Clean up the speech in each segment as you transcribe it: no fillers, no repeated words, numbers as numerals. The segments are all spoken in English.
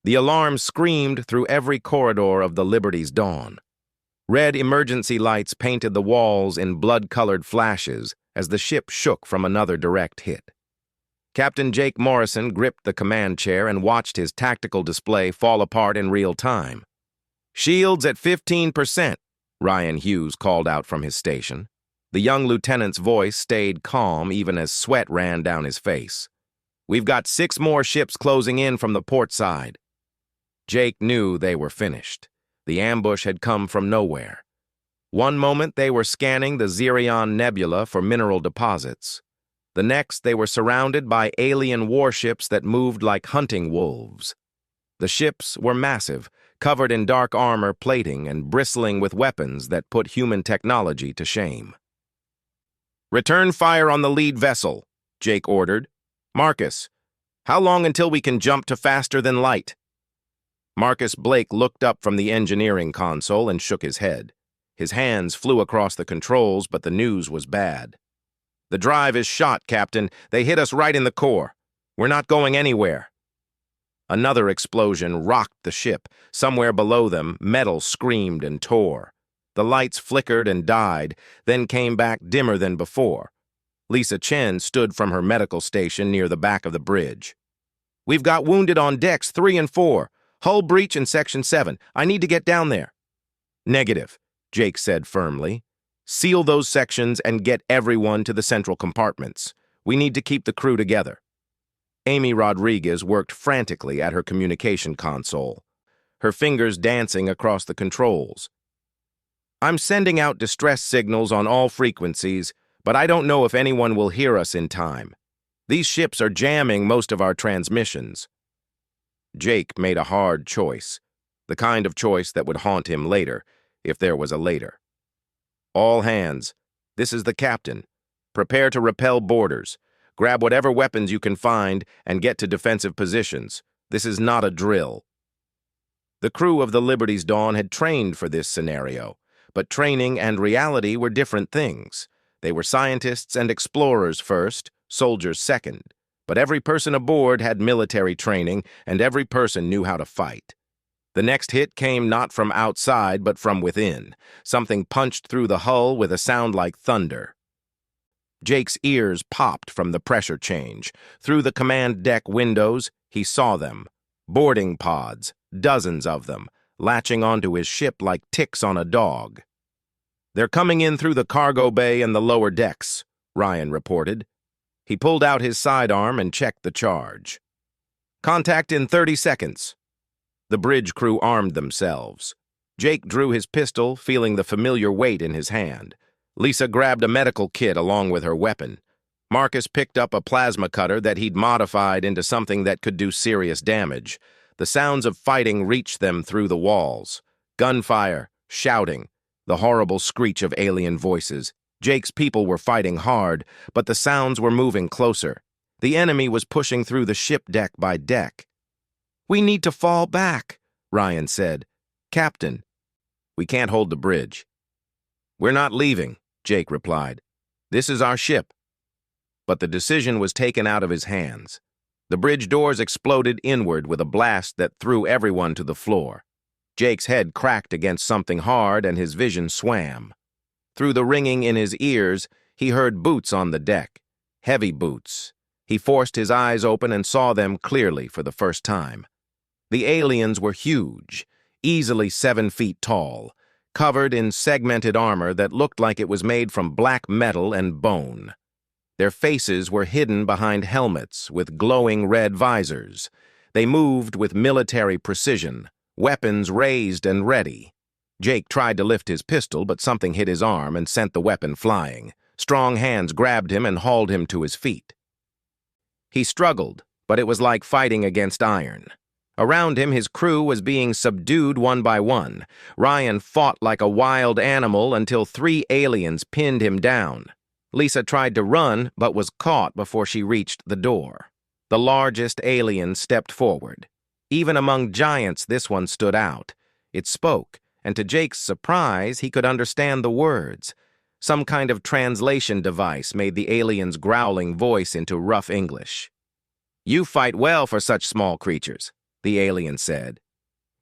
The alarm screamed through every corridor of the Liberty's dawn. Red emergency lights painted the walls in blood-colored flashes as the ship shook from another direct hit. Captain Jake Morrison gripped the command chair and watched his tactical display fall apart in real time. "Shields at 15%, Ryan Hughes called out from his station. The young lieutenant's voice stayed calm even as sweat ran down his face. "We've got 6 more ships closing in from the port side." Jake knew they were finished. The ambush had come from nowhere. One moment they were scanning the Xerion Nebula for mineral deposits. The next they were surrounded by alien warships that moved like hunting wolves. The ships were massive, covered in dark armor plating and bristling with weapons that put human technology to shame. "Return fire on the lead vessel," Jake ordered. "Marcus, how long until we can jump to faster than light?" Marcus Blake looked up from the engineering console and shook his head. His hands flew across the controls, but the news was bad. "The drive is shot, Captain. They hit us right in the core. We're not going anywhere." Another explosion rocked the ship. Somewhere below them, metal screamed and tore. The lights flickered and died, then came back dimmer than before. Lisa Chen stood from her medical station near the back of the bridge. "We've got wounded on decks 3 and 4. Hull breach in Section 7. I need to get down there." "Negative," Jake said firmly. "Seal those sections and get everyone to the central compartments. We need to keep the crew together." Amy Rodriguez worked frantically at her communication console, her fingers dancing across the controls. "I'm sending out distress signals on all frequencies, but I don't know if anyone will hear us in time. These ships are jamming most of our transmissions." Jake made a hard choice, the kind of choice that would haunt him later, if there was a later. "All hands, this is the captain. Prepare to repel boarders. Grab whatever weapons you can find and get to defensive positions. This is not a drill." The crew of the Liberty's Dawn had trained for this scenario, but training and reality were different things. They were scientists and explorers first, soldiers second. But every person aboard had military training, and every person knew how to fight. The next hit came not from outside, but from within. Something punched through the hull with a sound like thunder. Jake's ears popped from the pressure change. Through the command deck windows, he saw them. Boarding pods, dozens of them, latching onto his ship like ticks on a dog. "They're coming in through the cargo bay and the lower decks," Ryan reported. He pulled out his sidearm and checked the charge. "Contact in 30 seconds. The bridge crew armed themselves. Jake drew his pistol, feeling the familiar weight in his hand. Lisa grabbed a medical kit along with her weapon. Marcus picked up a plasma cutter that he'd modified into something that could do serious damage. The sounds of fighting reached them through the walls. Gunfire, shouting, the horrible screech of alien voices. Jake's people were fighting hard, but the sounds were moving closer. The enemy was pushing through the ship deck by deck. "We need to fall back," Ryan said. "Captain." "We can't hold the bridge." "We're not leaving," Jake replied. "This is our ship." But the decision was taken out of his hands. The bridge doors exploded inward with a blast that threw everyone to the floor. Jake's head cracked against something hard and his vision swam. Through the ringing in his ears, he heard boots on the deck, heavy boots. He forced his eyes open and saw them clearly for the first time. The aliens were huge, easily 7 feet tall, covered in segmented armor that looked like it was made from black metal and bone. Their faces were hidden behind helmets with glowing red visors. They moved with military precision, weapons raised and ready. Jake tried to lift his pistol, but something hit his arm and sent the weapon flying. Strong hands grabbed him and hauled him to his feet. He struggled, but it was like fighting against iron. Around him, his crew was being subdued one by one. Ryan fought like a wild animal until 3 aliens pinned him down. Lisa tried to run, but was caught before she reached the door. The largest alien stepped forward. Even among giants, this one stood out. It spoke, and to Jake's surprise, he could understand the words. Some kind of translation device made the alien's growling voice into rough English. "You fight well for such small creatures. the alien said.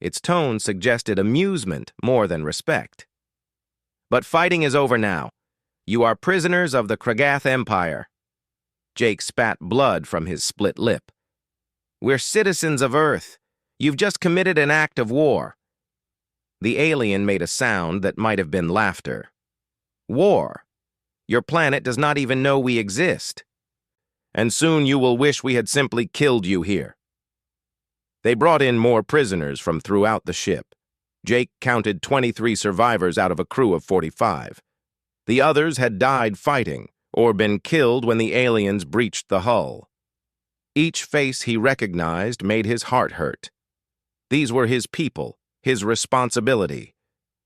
Its tone suggested amusement more than respect. But fighting is over now. You are prisoners of the Kragath Empire. Jake spat blood from his split lip. We're citizens of Earth. You've just committed an act of war. The alien made a sound that might have been laughter. War. Your planet does not even know we exist. And soon you will wish we had simply killed you here. They brought in more prisoners from throughout the ship. Jake counted 23 survivors out of a crew of 45. The others had died fighting or been killed when the aliens breached the hull. Each face he recognized made his heart hurt. These were his people, his responsibility.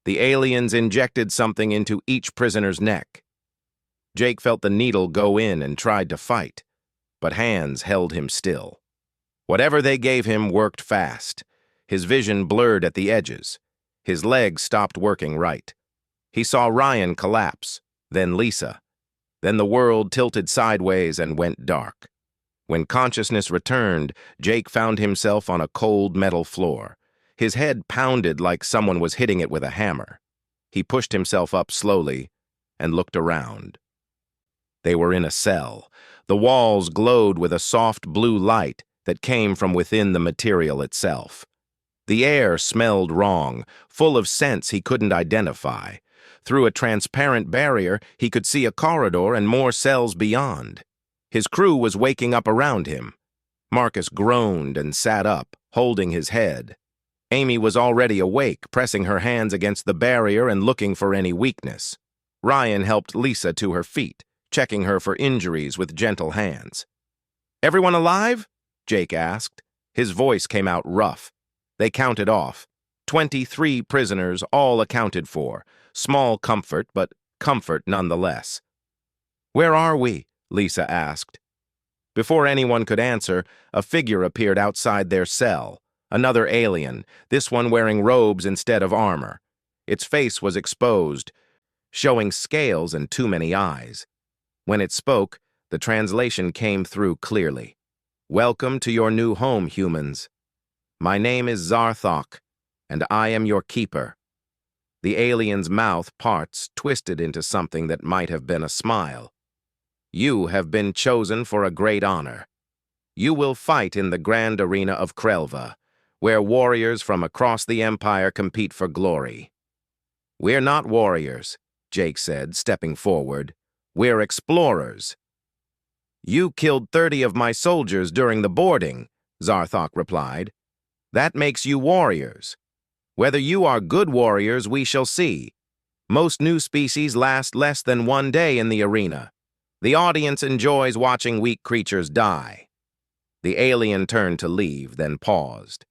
The aliens injected something into each prisoner's neck. Jake felt the needle go in and tried to fight, but hands held him still. Whatever they gave him worked fast. His vision blurred at the edges. His legs stopped working right. He saw Ryan collapse, then Lisa. Then the world tilted sideways and went dark. When consciousness returned, Jake found himself on a cold metal floor. His head pounded like someone was hitting it with a hammer. He pushed himself up slowly and looked around. They were in a cell. The walls glowed with a soft blue light that came from within the material itself. The air smelled wrong, full of scents he couldn't identify. Through a transparent barrier, he could see a corridor and more cells beyond. His crew was waking up around him. Marcus groaned and sat up, holding his head. Amy was already awake, pressing her hands against the barrier and looking for any weakness. Ryan helped Lisa to her feet, checking her for injuries with gentle hands. "Everyone alive?" Jake asked. His voice came out rough. They counted off. 23 prisoners, all accounted for. Small comfort, but comfort nonetheless. "Where are we?" Lisa asked. Before anyone could answer, a figure appeared outside their cell. Another alien, this one wearing robes instead of armor. Its face was exposed, showing scales and too many eyes. When it spoke, the translation came through clearly. "Welcome to your new home, humans. My name is Zarthok, and I am your keeper." The alien's mouth parts twisted into something that might have been a smile. "You have been chosen for a great honor. You will fight in the grand arena of Krelva, where warriors from across the Empire compete for glory." "We're not warriors," Jake said, stepping forward. "We're explorers." "You killed 30 of my soldiers during the boarding," Zarthok replied. "That makes you warriors. Whether you are good warriors, we shall see. Most new species last less than 1 day in the arena. The audience enjoys watching weak creatures die." The alien turned to leave, then paused.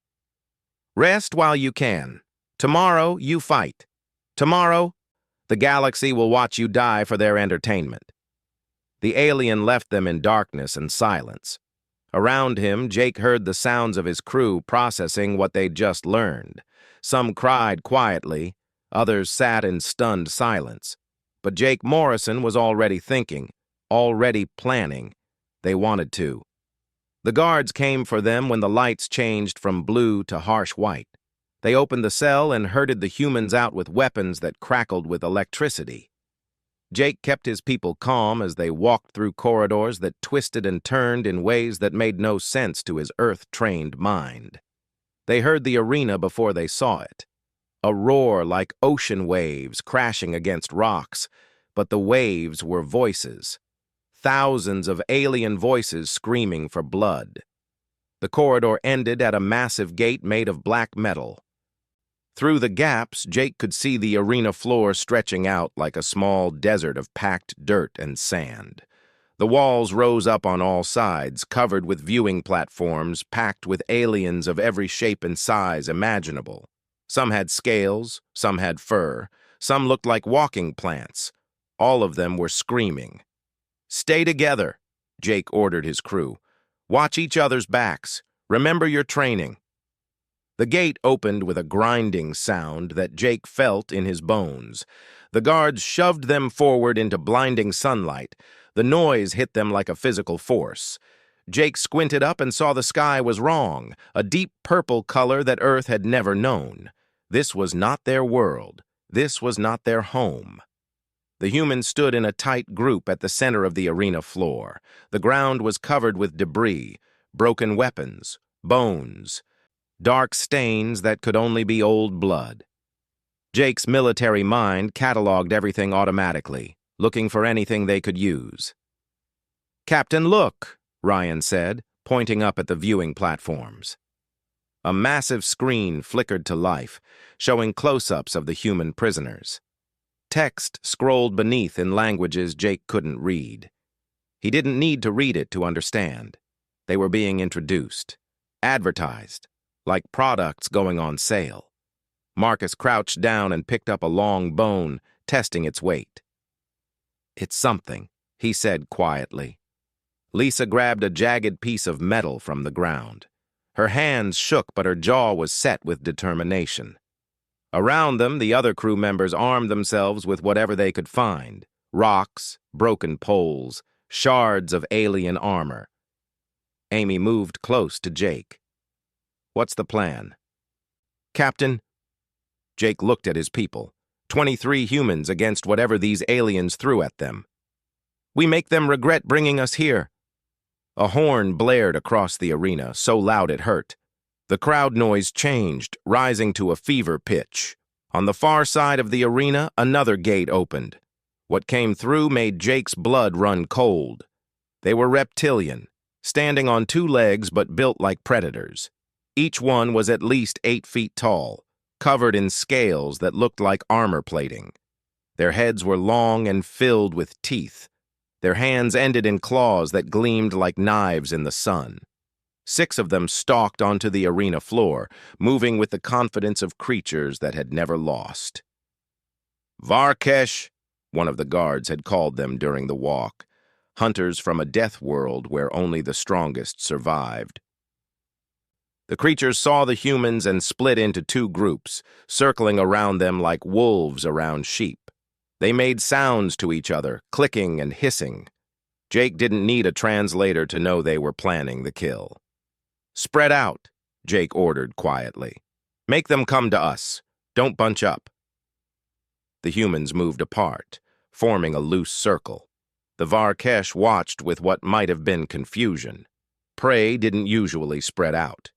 "Rest while you can. Tomorrow, you fight. Tomorrow, the galaxy will watch you die for their entertainment." The alien left them in darkness and silence. Around him, Jake heard the sounds of his crew processing what they'd just learned. Some cried quietly, others sat in stunned silence. But Jake Morrison was already thinking, already planning. They wanted to. The guards came for them when the lights changed from blue to harsh white. They opened the cell and herded the humans out with weapons that crackled with electricity. Jake kept his people calm as they walked through corridors that twisted and turned in ways that made no sense to his Earth-trained mind. They heard the arena before they saw it. A roar like ocean waves crashing against rocks, but the waves were voices. Thousands of alien voices screaming for blood. The corridor ended at a massive gate made of black metal. Through the gaps, Jake could see the arena floor stretching out like a small desert of packed dirt and sand. The walls rose up on all sides, covered with viewing platforms packed with aliens of every shape and size imaginable. Some had scales, some had fur, some looked like walking plants. All of them were screaming. "Stay together," Jake ordered his crew. "Watch each other's backs. Remember your training." The gate opened with a grinding sound that Jake felt in his bones. The guards shoved them forward into blinding sunlight. The noise hit them like a physical force. Jake squinted up and saw the sky was wrong, a deep purple color that Earth had never known. This was not their world. This was not their home. The humans stood in a tight group at the center of the arena floor. The ground was covered with debris, broken weapons, bones, dark stains that could only be old blood. Jake's military mind cataloged everything automatically, looking for anything they could use. "Captain, look," Ryan said, pointing up at the viewing platforms. A massive screen flickered to life, showing close-ups of the human prisoners. Text scrolled beneath in languages Jake couldn't read. He didn't need to read it to understand. They were being introduced, advertised, like products going on sale. Marcus crouched down and picked up a long bone, testing its weight. "It's something," he said quietly. Lisa grabbed a jagged piece of metal from the ground. Her hands shook, but her jaw was set with determination. Around them, the other crew members armed themselves with whatever they could find: rocks, broken poles, shards of alien armor. Amy moved close to Jake. "What's the plan?" "Captain," Jake looked at his people. 23 humans against whatever these aliens threw at them. "We make them regret bringing us here." A horn blared across the arena, so loud it hurt. The crowd noise changed, rising to a fever pitch. On the far side of the arena, another gate opened. What came through made Jake's blood run cold. They were reptilian, standing on 2 legs but built like predators. Each one was at least 8 feet tall, covered in scales that looked like armor plating. Their heads were long and filled with teeth. Their hands ended in claws that gleamed like knives in the sun. 6 of them stalked onto the arena floor, moving with the confidence of creatures that had never lost. "Varkesh," one of the guards had called them during the walk. Hunters from a death world where only the strongest survived. The creatures saw the humans and split into 2 groups, circling around them like wolves around sheep. They made sounds to each other, clicking and hissing. Jake didn't need a translator to know they were planning the kill. "Spread out," Jake ordered quietly. "Make them come to us. Don't bunch up." The humans moved apart, forming a loose circle. The Varkesh watched with what might have been confusion. Prey didn't usually spread out.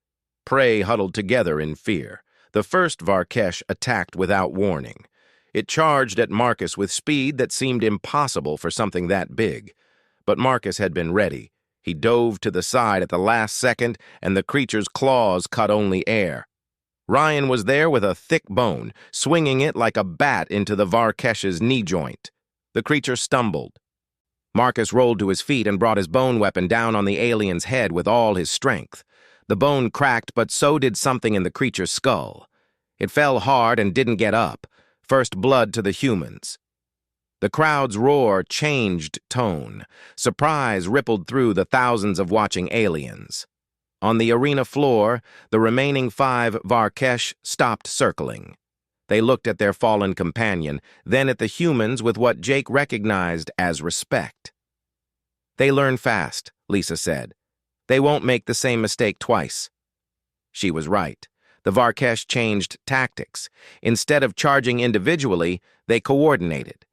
Prey huddled together in fear. The first Varkesh attacked without warning. It charged at Marcus with speed that seemed impossible for something that big. But Marcus had been ready. He dove to the side at the last second, and the creature's claws cut only air. Ryan was there with a thick bone, swinging it like a bat into the Varkesh's knee joint. The creature stumbled. Marcus rolled to his feet and brought his bone weapon down on the alien's head with all his strength. The bone cracked, but so did something in the creature's skull. It fell hard and didn't get up. First blood to the humans. The crowd's roar changed tone. Surprise rippled through the thousands of watching aliens. On the arena floor, the remaining 5 Varkesh stopped circling. They looked at their fallen companion, then at the humans with what Jake recognized as respect. "They learn fast," Lisa said. "They won't make the same mistake twice." She was right. The Varkesh changed tactics. Instead of charging individually, they coordinated.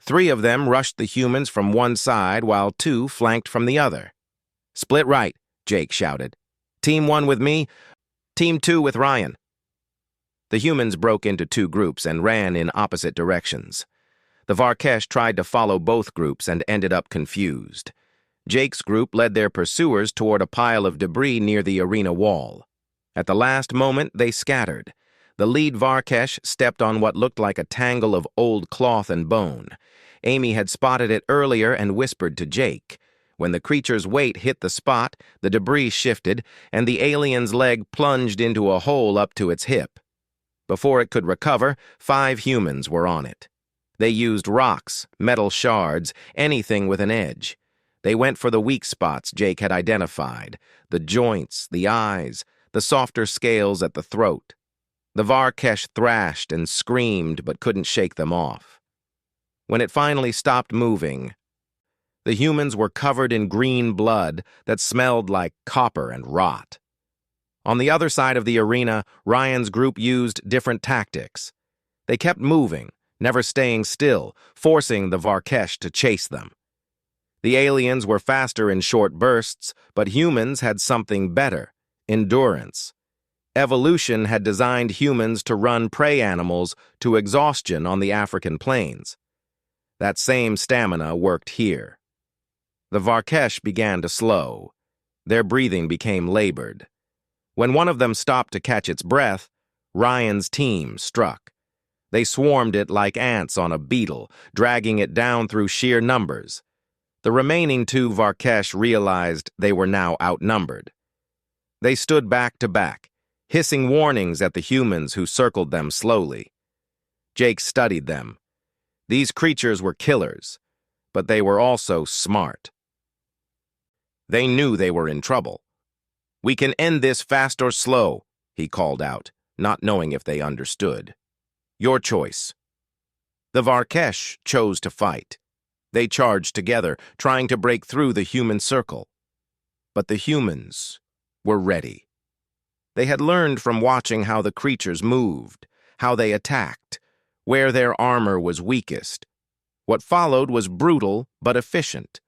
3 of them rushed the humans from one side while 2 flanked from the other. "Split right," Jake shouted. "Team 1 with me, Team 2 with Ryan." The humans broke into 2 groups and ran in opposite directions. The Varkesh tried to follow both groups and ended up confused. Jake's group led their pursuers toward a pile of debris near the arena wall. At the last moment, they scattered. The lead Varkesh stepped on what looked like a tangle of old cloth and bone. Amy had spotted it earlier and whispered to Jake. When the creature's weight hit the spot, the debris shifted, and the alien's leg plunged into a hole up to its hip. Before it could recover, 5 humans were on it. They used rocks, metal shards, anything with an edge. They went for the weak spots Jake had identified: the joints, the eyes, the softer scales at the throat. The Varkesh thrashed and screamed but couldn't shake them off. When it finally stopped moving, The humans were covered in green blood that smelled like copper and rot. On the other side of the arena, Ryan's group used different tactics. They kept moving, never staying still, forcing the Varkesh to chase them. The aliens were faster in short bursts, but humans had something better: endurance. Evolution had designed humans to run prey animals to exhaustion on the African plains. That same stamina worked here. The Varkesh began to slow. Their breathing became labored. When one of them stopped to catch its breath, Ryan's team struck. They swarmed it like ants on a beetle, dragging it down through sheer numbers. The remaining two Varkesh realized they were now outnumbered. They stood back to back, hissing warnings at the humans who circled them slowly. Jake studied them. These creatures were killers, but they were also smart. They knew they were in trouble. "We can end this fast or slow," he called out, not knowing if they understood. "Your choice." The Varkesh chose to fight. They charged together, trying to break through the human circle. But the humans were ready. They had learned from watching how the creatures moved, how they attacked, where their armor was weakest. What followed was brutal but efficient.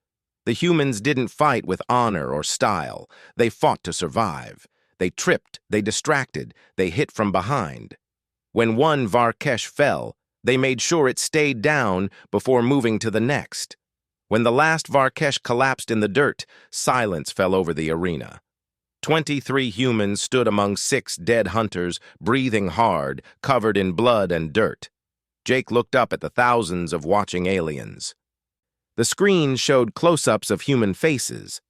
The humans didn't fight with honor or style. They fought to survive. They tripped, they distracted, they hit from behind. When one Varkesh fell, they made sure it stayed down before moving to the next. When the last Varkesh collapsed in the dirt, silence fell over the arena. 23 humans stood among 6 dead hunters, breathing hard, covered in blood and dirt. Jake looked up at the thousands of watching aliens. The screen showed close-ups of human faces.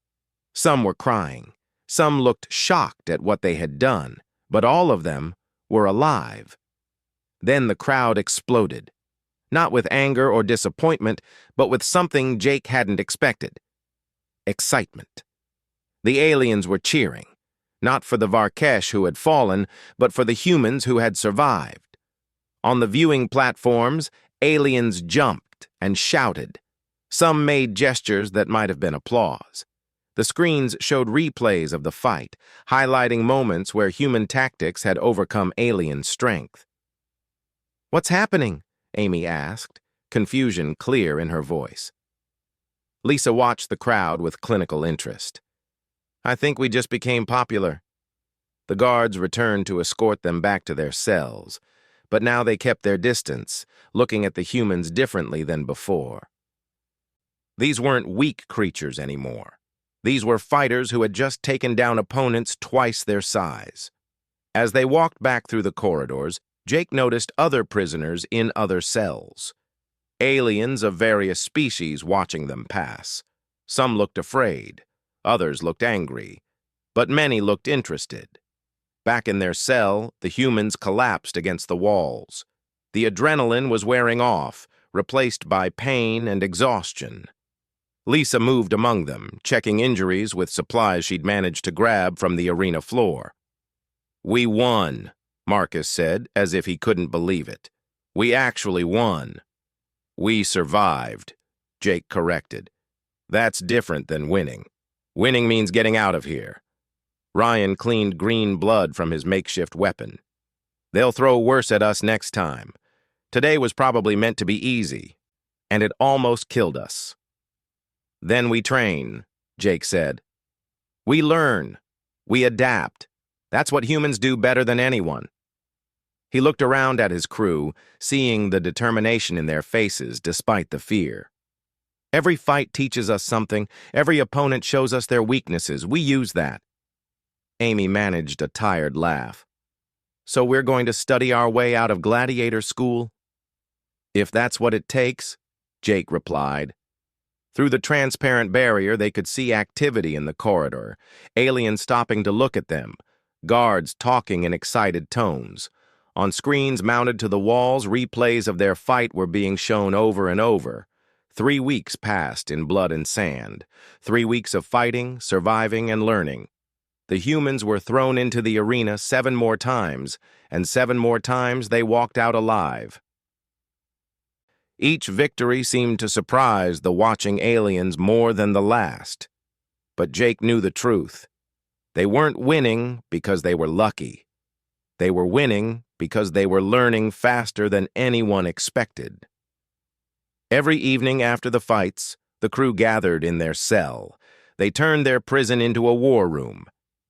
Some were crying. Some looked shocked at what they had done, but all of them were alive. Then the crowd exploded, not with anger or disappointment, but with something Jake hadn't expected: excitement. The aliens were cheering, not for the Varkesh who had fallen, but for the humans who had survived. On the viewing platforms, aliens jumped and shouted. Some made gestures that might have been applause. The screens showed replays of the fight, highlighting moments where human tactics had overcome alien strength. "What's happening?" Amy asked, confusion clear in her voice. Lisa watched the crowd with clinical interest. "I think we just became popular." The guards returned to escort them back to their cells, but now they kept their distance, looking at the humans differently than before. These weren't weak creatures anymore. These were fighters who had just taken down opponents twice their size. As they walked back through the corridors, Jake noticed other prisoners in other cells. Aliens of various species watching them pass. Some looked afraid, others looked angry, but many looked interested. Back in their cell, the humans collapsed against the walls. The adrenaline was wearing off, replaced by pain and exhaustion. Lisa moved among them, checking injuries with supplies she'd managed to grab from the arena floor. "We won," Marcus said, as if he couldn't believe it. "We actually won." "We survived," Jake corrected. "That's different than winning. Winning means getting out of here." Ryan cleaned green blood from his makeshift weapon. "They'll throw worse at us next time. Today was probably meant to be easy, and it almost killed us." "Then we train," Jake said. "We learn. We adapt. That's what humans do better than anyone." He looked around at his crew, seeing the determination in their faces despite the fear. "Every fight teaches us something. Every opponent shows us their weaknesses. We use that." Amy managed a tired laugh. "So we're going to study our way out of gladiator school?" "If that's what it takes," Jake replied. Through the transparent barrier, they could see activity in the corridor, aliens stopping to look at them, guards talking in excited tones. On screens mounted to the walls, replays of their fight were being shown over and over. 3 weeks passed in blood and sand. 3 weeks of fighting, surviving, and learning. The humans were thrown into the arena 7 more times, and 7 more times they walked out alive. Each victory seemed to surprise the watching aliens more than the last. But Jake knew the truth. They weren't winning because they were lucky. They were winning because they were learning faster than anyone expected. Every evening after the fights, the crew gathered in their cell. They turned their prison into a war room.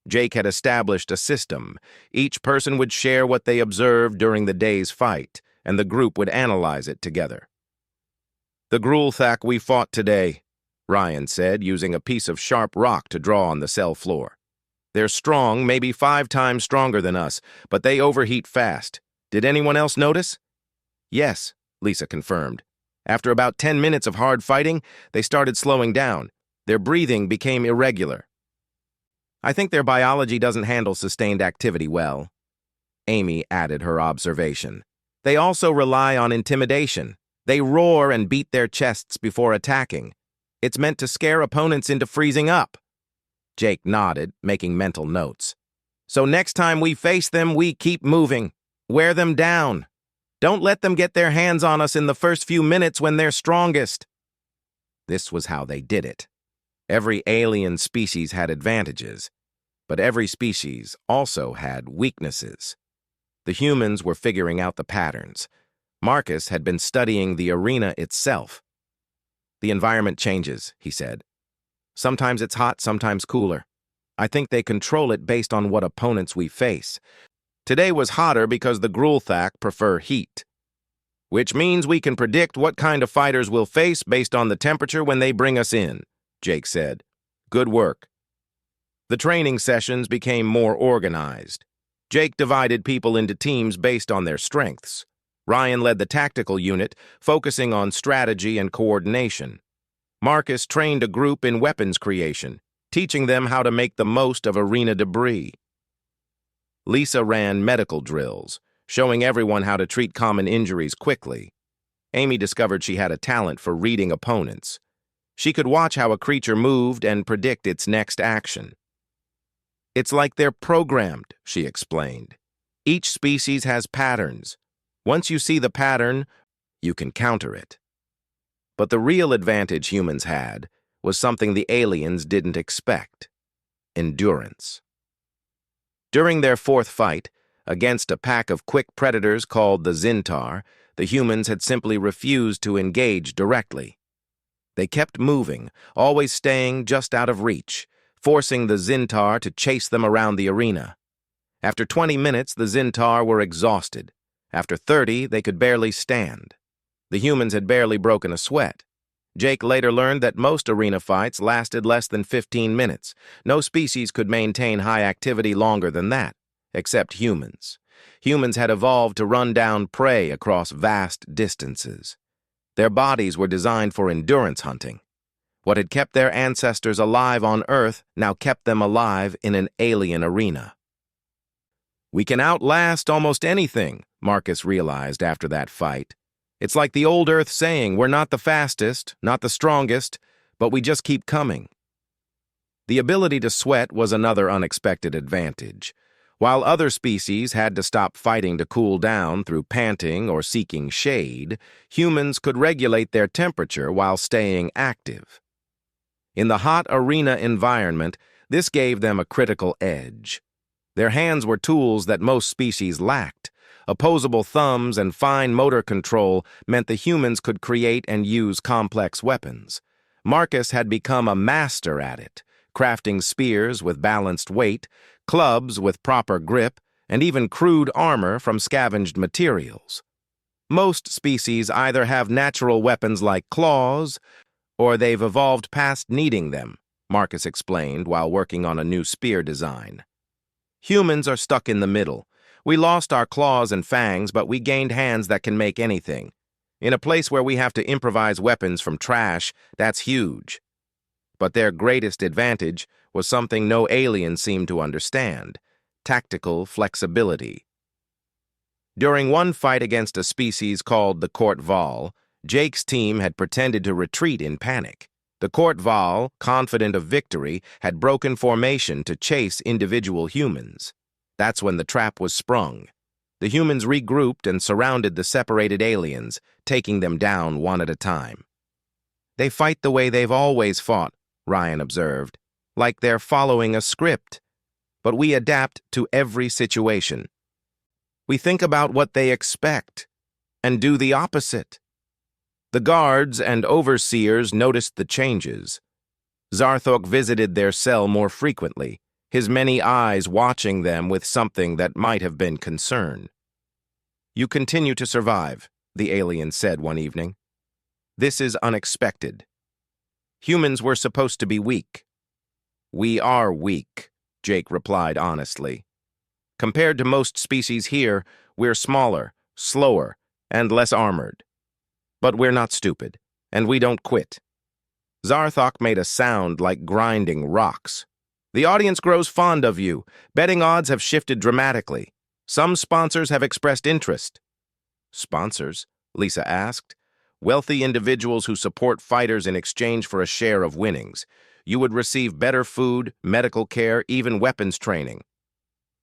Jake had established a system. Each person would share what they observed during the day's fight, and the group would analyze it together. "The Gruulthak we fought today," Ryan said, using a piece of sharp rock to draw on the cell floor. "They're strong, maybe 5 times stronger than us, but they overheat fast. Did anyone else notice?" "Yes," Lisa confirmed. "After about 10 minutes of hard fighting, they started slowing down. Their breathing became irregular." "I think their biology doesn't handle sustained activity well," Amy added her observation. "They also rely on intimidation. They roar and beat their chests before attacking. It's meant to scare opponents into freezing up." Jake nodded, making mental notes. "So next time we face them, we keep moving. Wear them down. Don't let them get their hands on us in the first few minutes when they're strongest." This was how they did it. Every alien species had advantages, but every species also had weaknesses. The humans were figuring out the patterns. Marcus had been studying the arena itself. "The environment changes," he said. "Sometimes it's hot, sometimes cooler. I think they control it based on what opponents we face. Today was hotter because the Gruulthak prefer heat. Which means we can predict what kind of fighters we'll face based on the temperature when they bring us in," Jake said. "Good work." The training sessions became more organized. Jake divided people into teams based on their strengths. Ryan led the tactical unit, focusing on strategy and coordination. Marcus trained a group in weapons creation, teaching them how to make the most of arena debris. Lisa ran medical drills, showing everyone how to treat common injuries quickly. Amy discovered she had a talent for reading opponents. She could watch how a creature moved and predict its next action. "It's like they're programmed," she explained. "Each species has patterns. Once you see the pattern, you can counter it." But the real advantage humans had was something the aliens didn't expect: endurance. During their 4th fight, against a pack of quick predators called the Zintar, the humans had simply refused to engage directly. They kept moving, always staying just out of reach, forcing the Zintar to chase them around the arena. After 20 minutes, the Zintar were exhausted. After 30, they could barely stand. The humans had barely broken a sweat. Jake later learned that most arena fights lasted less than 15 minutes. No species could maintain high activity longer than that, except humans. Humans had evolved to run down prey across vast distances. Their bodies were designed for endurance hunting. What had kept their ancestors alive on Earth now kept them alive in an alien arena. "We can outlast almost anything," Marcus realized after that fight. "It's like the old Earth saying, we're not the fastest, not the strongest, but we just keep coming." The ability to sweat was another unexpected advantage. While other species had to stop fighting to cool down through panting or seeking shade, humans could regulate their temperature while staying active. In the hot arena environment, this gave them a critical edge. Their hands were tools that most species lacked. Opposable thumbs and fine motor control meant the humans could create and use complex weapons. Marcus had become a master at it, crafting spears with balanced weight, clubs with proper grip, and even crude armor from scavenged materials. Most species either have natural weapons like claws, or they've evolved past needing them, Marcus explained while working on a new spear design. Humans are stuck in the middle. We lost our claws and fangs, but we gained hands that can make anything. In a place where we have to improvise weapons from trash, that's huge. But their greatest advantage was something no alien seemed to understand: tactical flexibility. During one fight against a species called the Court Val, Jake's team had pretended to retreat in panic. The Court Val, confident of victory, had broken formation to chase individual humans. That's when the trap was sprung. The humans regrouped and surrounded the separated aliens, taking them down one at a time. "They fight the way they've always fought," Ryan observed, "like they're following a script. But we adapt to every situation. We think about what they expect and do the opposite." The guards and overseers noticed the changes. Zarthok visited their cell more frequently, his many eyes watching them with something that might have been concern. "You continue to survive," the alien said one evening. "This is unexpected. Humans were supposed to be weak." "We are weak," Jake replied honestly. "Compared to most species here, we're smaller, slower, and less armored. But we're not stupid, and we don't quit." Zarthok made a sound like grinding rocks. "The audience grows fond of you. Betting odds have shifted dramatically. Some sponsors have expressed interest." "Sponsors?" Lisa asked. "Wealthy individuals who support fighters in exchange for a share of winnings. You would receive better food, medical care, even weapons training."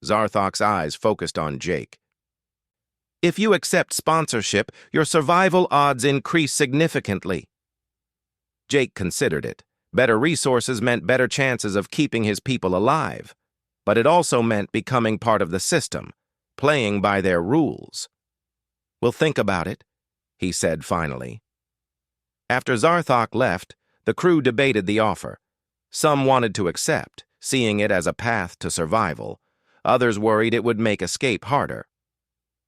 Zarthok's eyes focused on Jake. "If you accept sponsorship, your survival odds increase significantly." Jake considered it. Better resources meant better chances of keeping his people alive. But it also meant becoming part of the system, playing by their rules. "We'll think about it," he said finally. After Zarthok left, the crew debated the offer. Some wanted to accept, seeing it as a path to survival. Others worried it would make escape harder.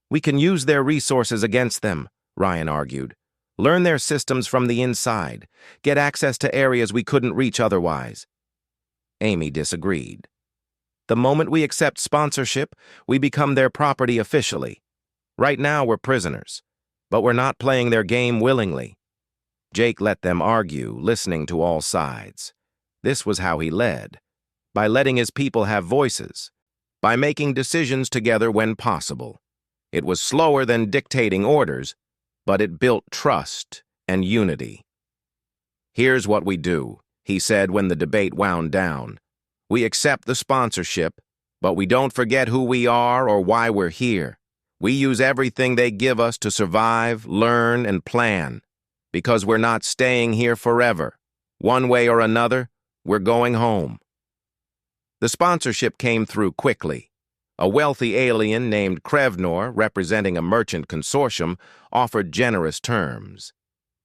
"We can use their resources against them," Ryan argued. "Learn their systems from the inside, get access to areas we couldn't reach otherwise." Amy disagreed. "The moment we accept sponsorship, we become their property officially. Right now we're prisoners, but we're not playing their game willingly." Jake let them argue, listening to all sides. This was how he led, by letting his people have voices, by making decisions together when possible. It was slower than dictating orders, but it built trust and unity. "Here's what we do," he said when the debate wound down. "We accept the sponsorship, but we don't forget who we are or why we're here. We use everything they give us to survive, learn, and plan, because we're not staying here forever. One way or another, we're going home." The sponsorship came through quickly. A wealthy alien named Krevnor, representing a merchant consortium, offered generous terms.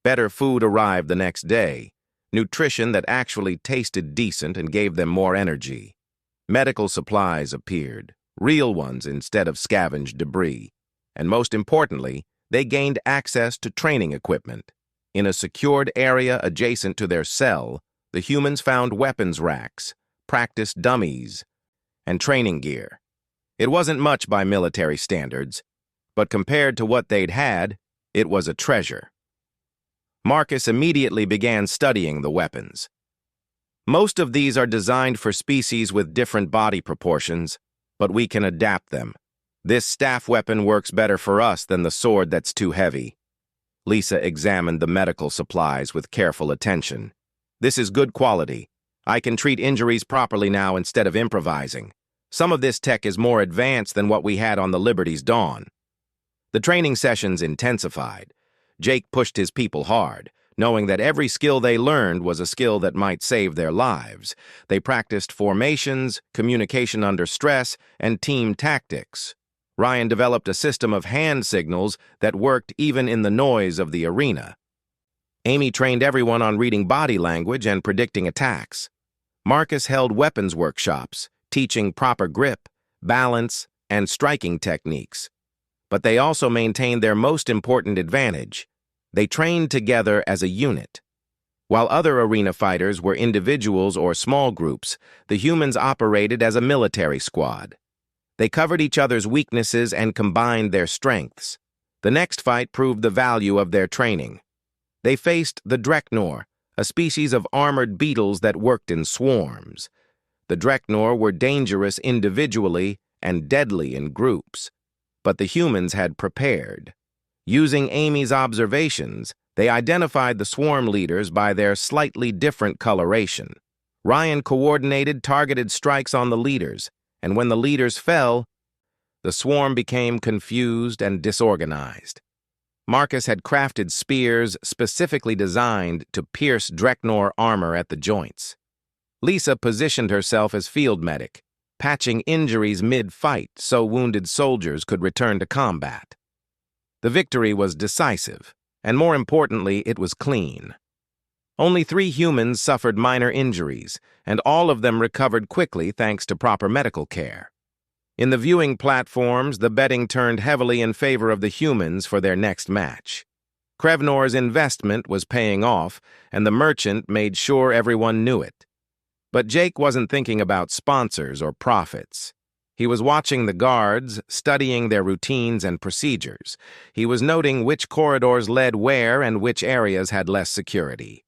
Better food arrived the next day, nutrition that actually tasted decent and gave them more energy. Medical supplies appeared, real ones instead of scavenged debris. And most importantly, they gained access to training equipment. In a secured area adjacent to their cell, the humans found weapons racks, practice dummies, and training gear. It wasn't much by military standards, but compared to what they'd had, it was a treasure. Marcus immediately began studying the weapons. "Most of these are designed for species with different body proportions, but we can adapt them. This staff weapon works better for us than the sword that's too heavy." Lisa examined the medical supplies with careful attention. "This is good quality. I can treat injuries properly now instead of improvising. Some of this tech is more advanced than what we had on the Liberty's Dawn." The training sessions intensified. Jake pushed his people hard, knowing that every skill they learned was a skill that might save their lives. They practiced formations, communication under stress, and team tactics. Ryan developed a system of hand signals that worked even in the noise of the arena. Amy trained everyone on reading body language and predicting attacks. Marcus held weapons workshops, teaching proper grip, balance, and striking techniques. But they also maintained their most important advantage. They trained together as a unit. While other arena fighters were individuals or small groups, the humans operated as a military squad. They covered each other's weaknesses and combined their strengths. The next fight proved the value of their training. They faced the Dreknor, a species of armored beetles that worked in swarms. The Dreknor were dangerous individually and deadly in groups. But the humans had prepared. Using Amy's observations, they identified the swarm leaders by their slightly different coloration. Ryan coordinated targeted strikes on the leaders, and when the leaders fell, The swarm became confused and disorganized. Marcus had crafted spears specifically designed to pierce Dreknor armor at the joints. Lisa positioned herself as field medic, patching injuries mid-fight so wounded soldiers could return to combat. The victory was decisive, and more importantly, it was clean. Only 3 humans suffered minor injuries, and all of them recovered quickly thanks to proper medical care. In the viewing platforms, the betting turned heavily in favor of the humans for their next match. Krevnor's investment was paying off, and the merchant made sure everyone knew it. But Jake wasn't thinking about sponsors or profits. He was watching the guards, studying their routines and procedures. He was noting which corridors led where and which areas had less security.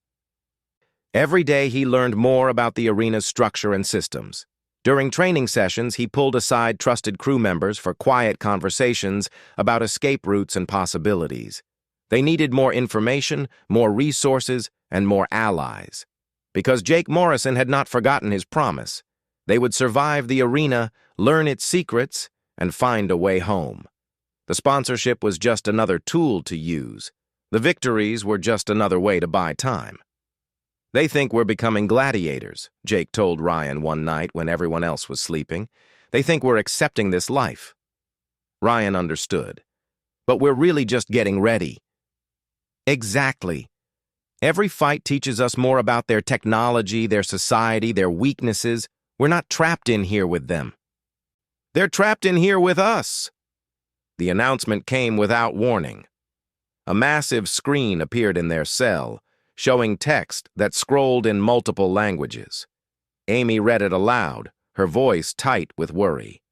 Every day he learned more about the arena's structure and systems. During training sessions, he pulled aside trusted crew members for quiet conversations about escape routes and possibilities. They needed more information, more resources, and more allies. Because Jake Morrison had not forgotten his promise. They would survive the arena, learn its secrets, and find a way home. The sponsorship was just another tool to use. The victories were just another way to buy time. "They think we're becoming gladiators," Jake told Ryan one night when everyone else was sleeping. "They think we're accepting this life." Ryan understood. "But we're really just getting ready." Exactly. Every fight teaches us more about their technology, their society, their weaknesses. We're not trapped in here with them. They're trapped in here with us. The announcement came without warning. A massive screen appeared in their cell, showing text that scrolled in multiple languages. Amy read it aloud, her voice tight with worry.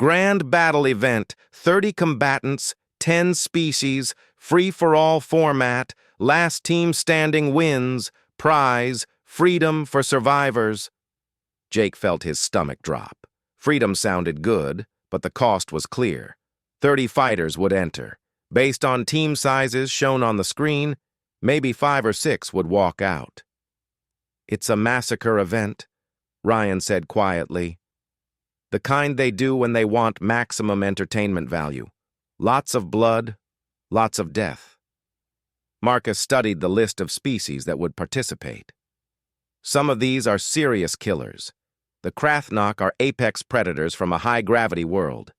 "Grand battle event, 30 combatants, 10 species, free-for-all format, last team standing wins, prize, freedom for survivors." Jake felt his stomach drop. Freedom sounded good, but the cost was clear. 30 fighters would enter. Based on team sizes shown on the screen, maybe 5 or 6 would walk out. "It's a massacre event," Ryan said quietly. "The kind they do when they want maximum entertainment value. Lots of blood, lots of death." Marcus studied the list of species that would participate. Some of these are serious killers. The Krathnok are apex predators from a high-gravity world.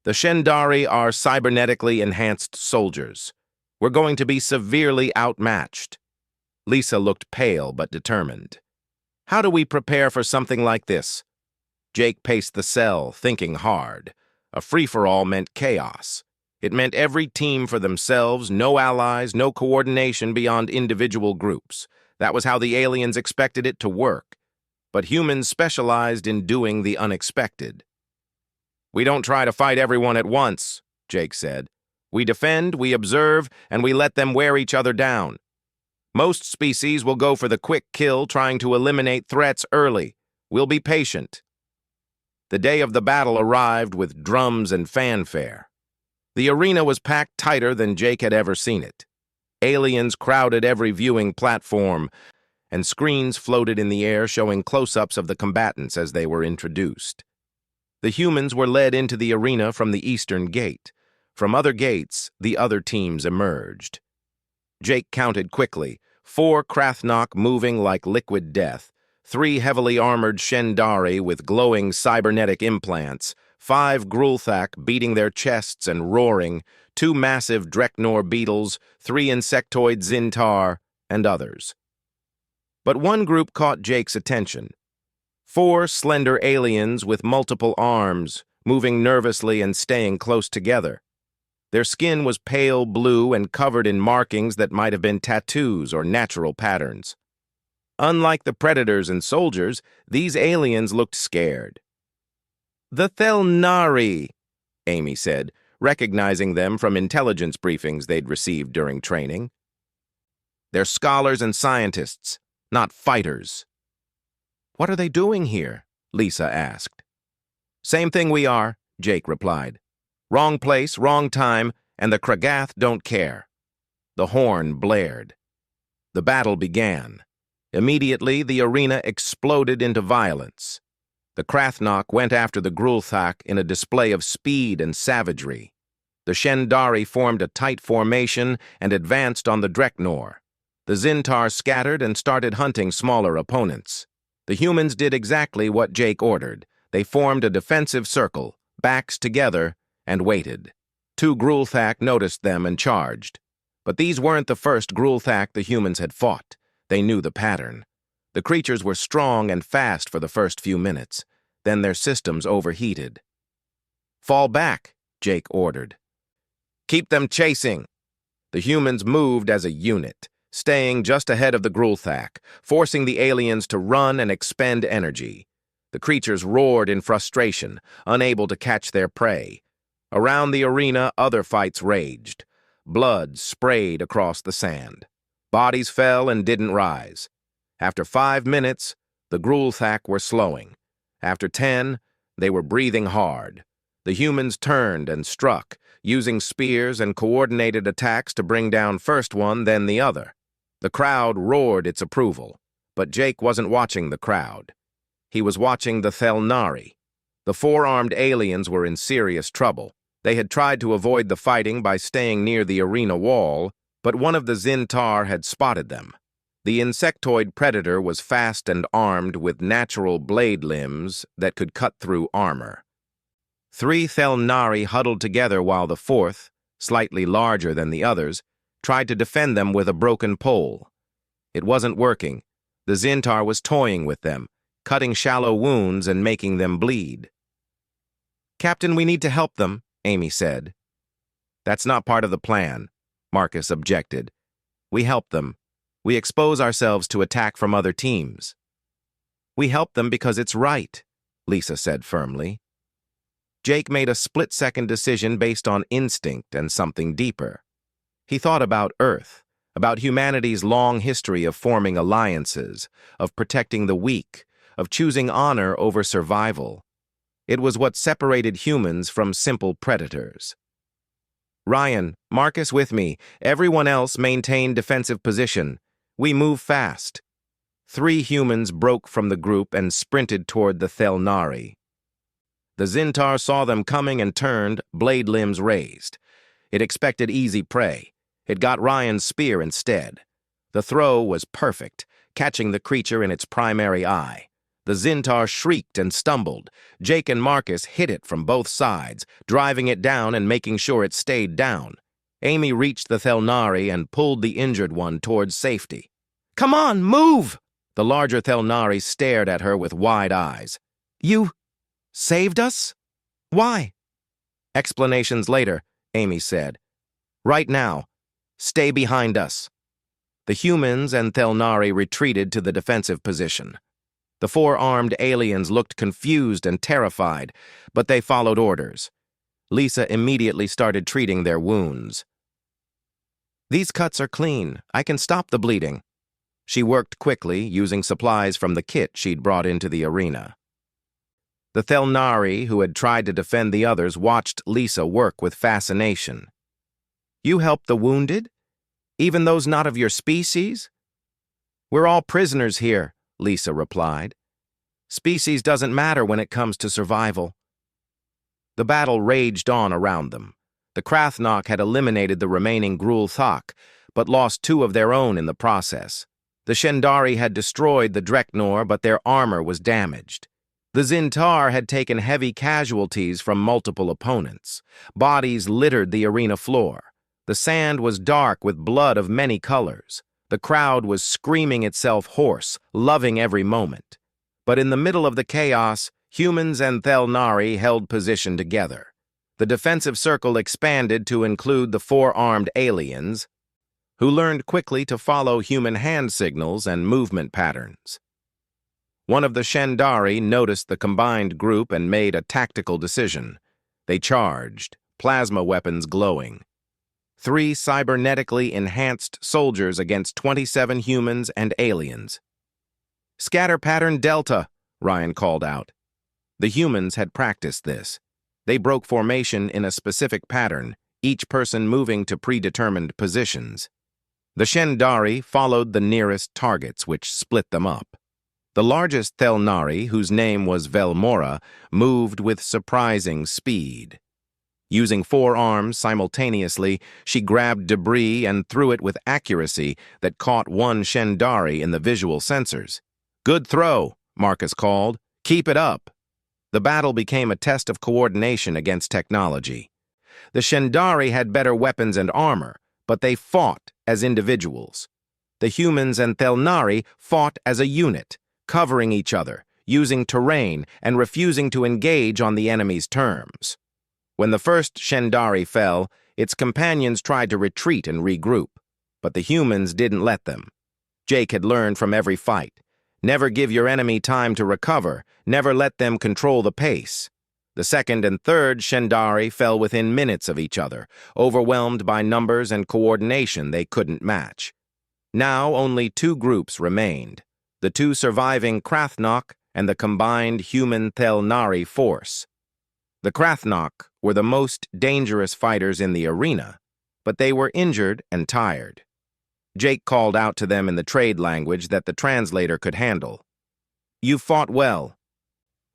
The Shendari are cybernetically enhanced soldiers. We're going to be severely outmatched. Lisa looked pale but determined. "How do we prepare for something like this?" Jake paced the cell, thinking hard. A free-for-all meant chaos. It meant every team for themselves, no allies, no coordination beyond individual groups. That was how the aliens expected it to work. But humans specialized in doing the unexpected. "We don't try to fight everyone at once," Jake said. "We defend, we observe, and we let them wear each other down. Most species will go for the quick kill, trying to eliminate threats early. We'll be patient." The day of the battle arrived with drums and fanfare. The arena was packed tighter than Jake had ever seen it. Aliens crowded every viewing platform, and screens floated in the air showing close-ups of the combatants as they were introduced. The humans were led into the arena from the eastern gate. From other gates, the other teams emerged. Jake counted quickly, 4 Krathnok moving like liquid death, 3 heavily armored Shendari with glowing cybernetic implants, 5 Grulthak beating their chests and roaring, 2 massive Dreknor beetles, 3 insectoid Zintar, and others. But one group caught Jake's attention. 4 slender aliens with multiple arms, moving nervously and staying close together. Their skin was pale blue and covered in markings that might have been tattoos or natural patterns. Unlike the predators and soldiers, these aliens looked scared. "The Thelnari," Amy said, recognizing them from intelligence briefings they'd received during training. "They're scholars and scientists, not fighters." "What are they doing here?" Lisa asked. "Same thing we are," Jake replied. "Wrong place, wrong time, and the Kragath don't care." The horn blared. The battle began. Immediately, the arena exploded into violence. The Krathnok went after the Grulthak in a display of speed and savagery. The Shendari formed a tight formation and advanced on the Dreknor. The Zintar scattered and started hunting smaller opponents. The humans did exactly what Jake ordered. They formed a defensive circle, backs together, and waited. Two Grulthak noticed them and charged. But these weren't the first Grulthak the humans had fought. They knew the pattern. The creatures were strong and fast for the first few minutes. Then their systems overheated. "Fall back," Jake ordered. "Keep them chasing." The humans moved as a unit, staying just ahead of the Grulthak, forcing the aliens to run and expend energy. The creatures roared in frustration, unable to catch their prey. Around the arena, other fights raged. Blood sprayed across the sand. Bodies fell and didn't rise. After 5 minutes, the Grulthak were slowing. After 10, they were breathing hard. The humans turned and struck, using spears and coordinated attacks to bring down first one, then the other. The crowd roared its approval, but Jake wasn't watching the crowd. He was watching the Thelnari. The four-armed aliens were in serious trouble. They had tried to avoid the fighting by staying near the arena wall, but one of the Zintar had spotted them. The insectoid predator was fast and armed with natural blade limbs that could cut through armor. 3 Thelnari huddled together while the fourth, slightly larger than the others, tried to defend them with a broken pole. It wasn't working. The Zintar was toying with them, cutting shallow wounds and making them bleed. "Captain, we need to help them," Amy said. "That's not part of the plan," Marcus objected. "We help them. We expose ourselves to attack from other teams." "We help them because it's right," Lisa said firmly. Jake made a split-second decision based on instinct and something deeper. He thought about Earth, about humanity's long history of forming alliances, of protecting the weak, of choosing honor over survival. It was what separated humans from simple predators. "Ryan, Marcus with me. Everyone else maintain defensive position. We move fast." 3 humans broke from the group and sprinted toward the Thelnari. The Zintar saw them coming and turned, blade limbs raised. It expected easy prey. It got Ryan's spear instead. The throw was perfect, catching the creature in its primary eye. The Zintar shrieked and stumbled. Jake and Marcus hit it from both sides, driving it down and making sure it stayed down. Amy reached the Thelnari and pulled the injured one towards safety. "Come on, move!" The larger Thelnari stared at her with wide eyes. "You saved us? Why?" "Explanations later," Amy said. "Right now, stay behind us." The humans and Thelnari retreated to the defensive position. The 4-armed aliens looked confused and terrified, but they followed orders. Lisa immediately started treating their wounds. "These cuts are clean. I can stop the bleeding." She worked quickly, using supplies from the kit she'd brought into the arena. The Thelnari, who had tried to defend the others, watched Lisa work with fascination. "You help the wounded? Even those not of your species?" "We're all prisoners here," Lisa replied. "Species doesn't matter when it comes to survival." The battle raged on around them. The Krathnok had eliminated the remaining Grulthak, but lost 2 of their own in the process. The Shendari had destroyed the Dreknor, but their armor was damaged. The Zintar had taken heavy casualties from multiple opponents. Bodies littered the arena floor. The sand was dark with blood of many colors. The crowd was screaming itself hoarse, loving every moment. But in the middle of the chaos, humans and Thelnari held position together. The defensive circle expanded to include the 4-armed aliens, who learned quickly to follow human hand signals and movement patterns. One of the Shendari noticed the combined group and made a tactical decision. They charged, plasma weapons glowing. 3 cybernetically enhanced soldiers against 27 humans and aliens. "Scatter pattern Delta," Ryan called out. The humans had practiced this. They broke formation in a specific pattern, each person moving to predetermined positions. The Shendari followed the nearest targets, which split them up. The largest Thelnari, whose name was Velmora, moved with surprising speed. Using 4 arms simultaneously, she grabbed debris and threw it with accuracy that caught one Shendari in the visual sensors. "Good throw," Marcus called. "Keep it up." The battle became a test of coordination against technology. The Shendari had better weapons and armor, but they fought as individuals. The humans and Thelnari fought as a unit, covering each other, using terrain, and refusing to engage on the enemy's terms. When the first Shendari fell, its companions tried to retreat and regroup, but the humans didn't let them. Jake had learned from every fight. Never give your enemy time to recover, never let them control the pace. The second and third Shendari fell within minutes of each other, overwhelmed by numbers and coordination they couldn't match. Now only 2 groups remained, the 2 surviving Krathnok and the combined human-Thelnari force. The Krathnok were the most dangerous fighters in the arena, but they were injured and tired. Jake called out to them in the trade language that the translator could handle. "You fought well.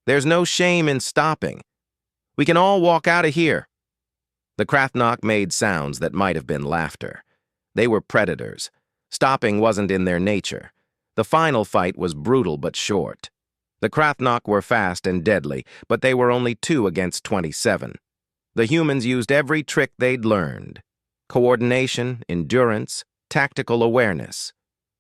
There's no shame in stopping. We can all walk out of here." The Krathnok made sounds that might have been laughter. They were predators. Stopping wasn't in their nature. The final fight was brutal but short. The Krathnok were fast and deadly, but they were only 2 against 27. The humans used every trick they'd learned. Coordination, endurance, tactical awareness.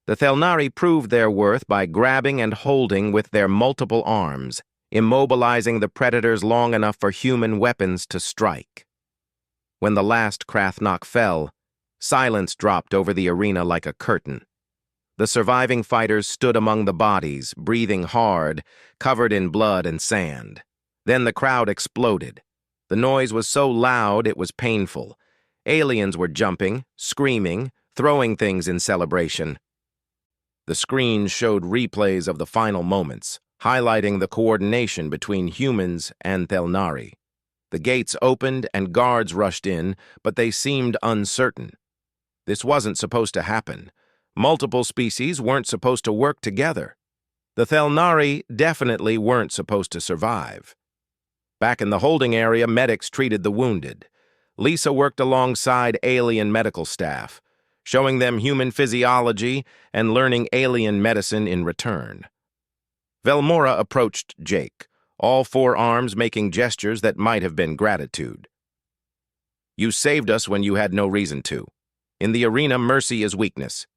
The Thelnari proved their worth by grabbing and holding with their multiple arms, immobilizing the predators long enough for human weapons to strike. When the last Krathnok fell, silence dropped over the arena like a curtain. The surviving fighters stood among the bodies, breathing hard, covered in blood and sand. Then the crowd exploded. The noise was so loud it was painful. Aliens were jumping, screaming, throwing things in celebration. The screens showed replays of the final moments, highlighting the coordination between humans and Thelnari. The gates opened and guards rushed in, but they seemed uncertain. This wasn't supposed to happen. Multiple species weren't supposed to work together. The Thelnari definitely weren't supposed to survive. Back in the holding area, medics treated the wounded. Lisa worked alongside alien medical staff, showing them human physiology and learning alien medicine in return. Velmora approached Jake, all 4 arms making gestures that might have been gratitude. "You saved us when you had no reason to. In the arena, mercy is weakness.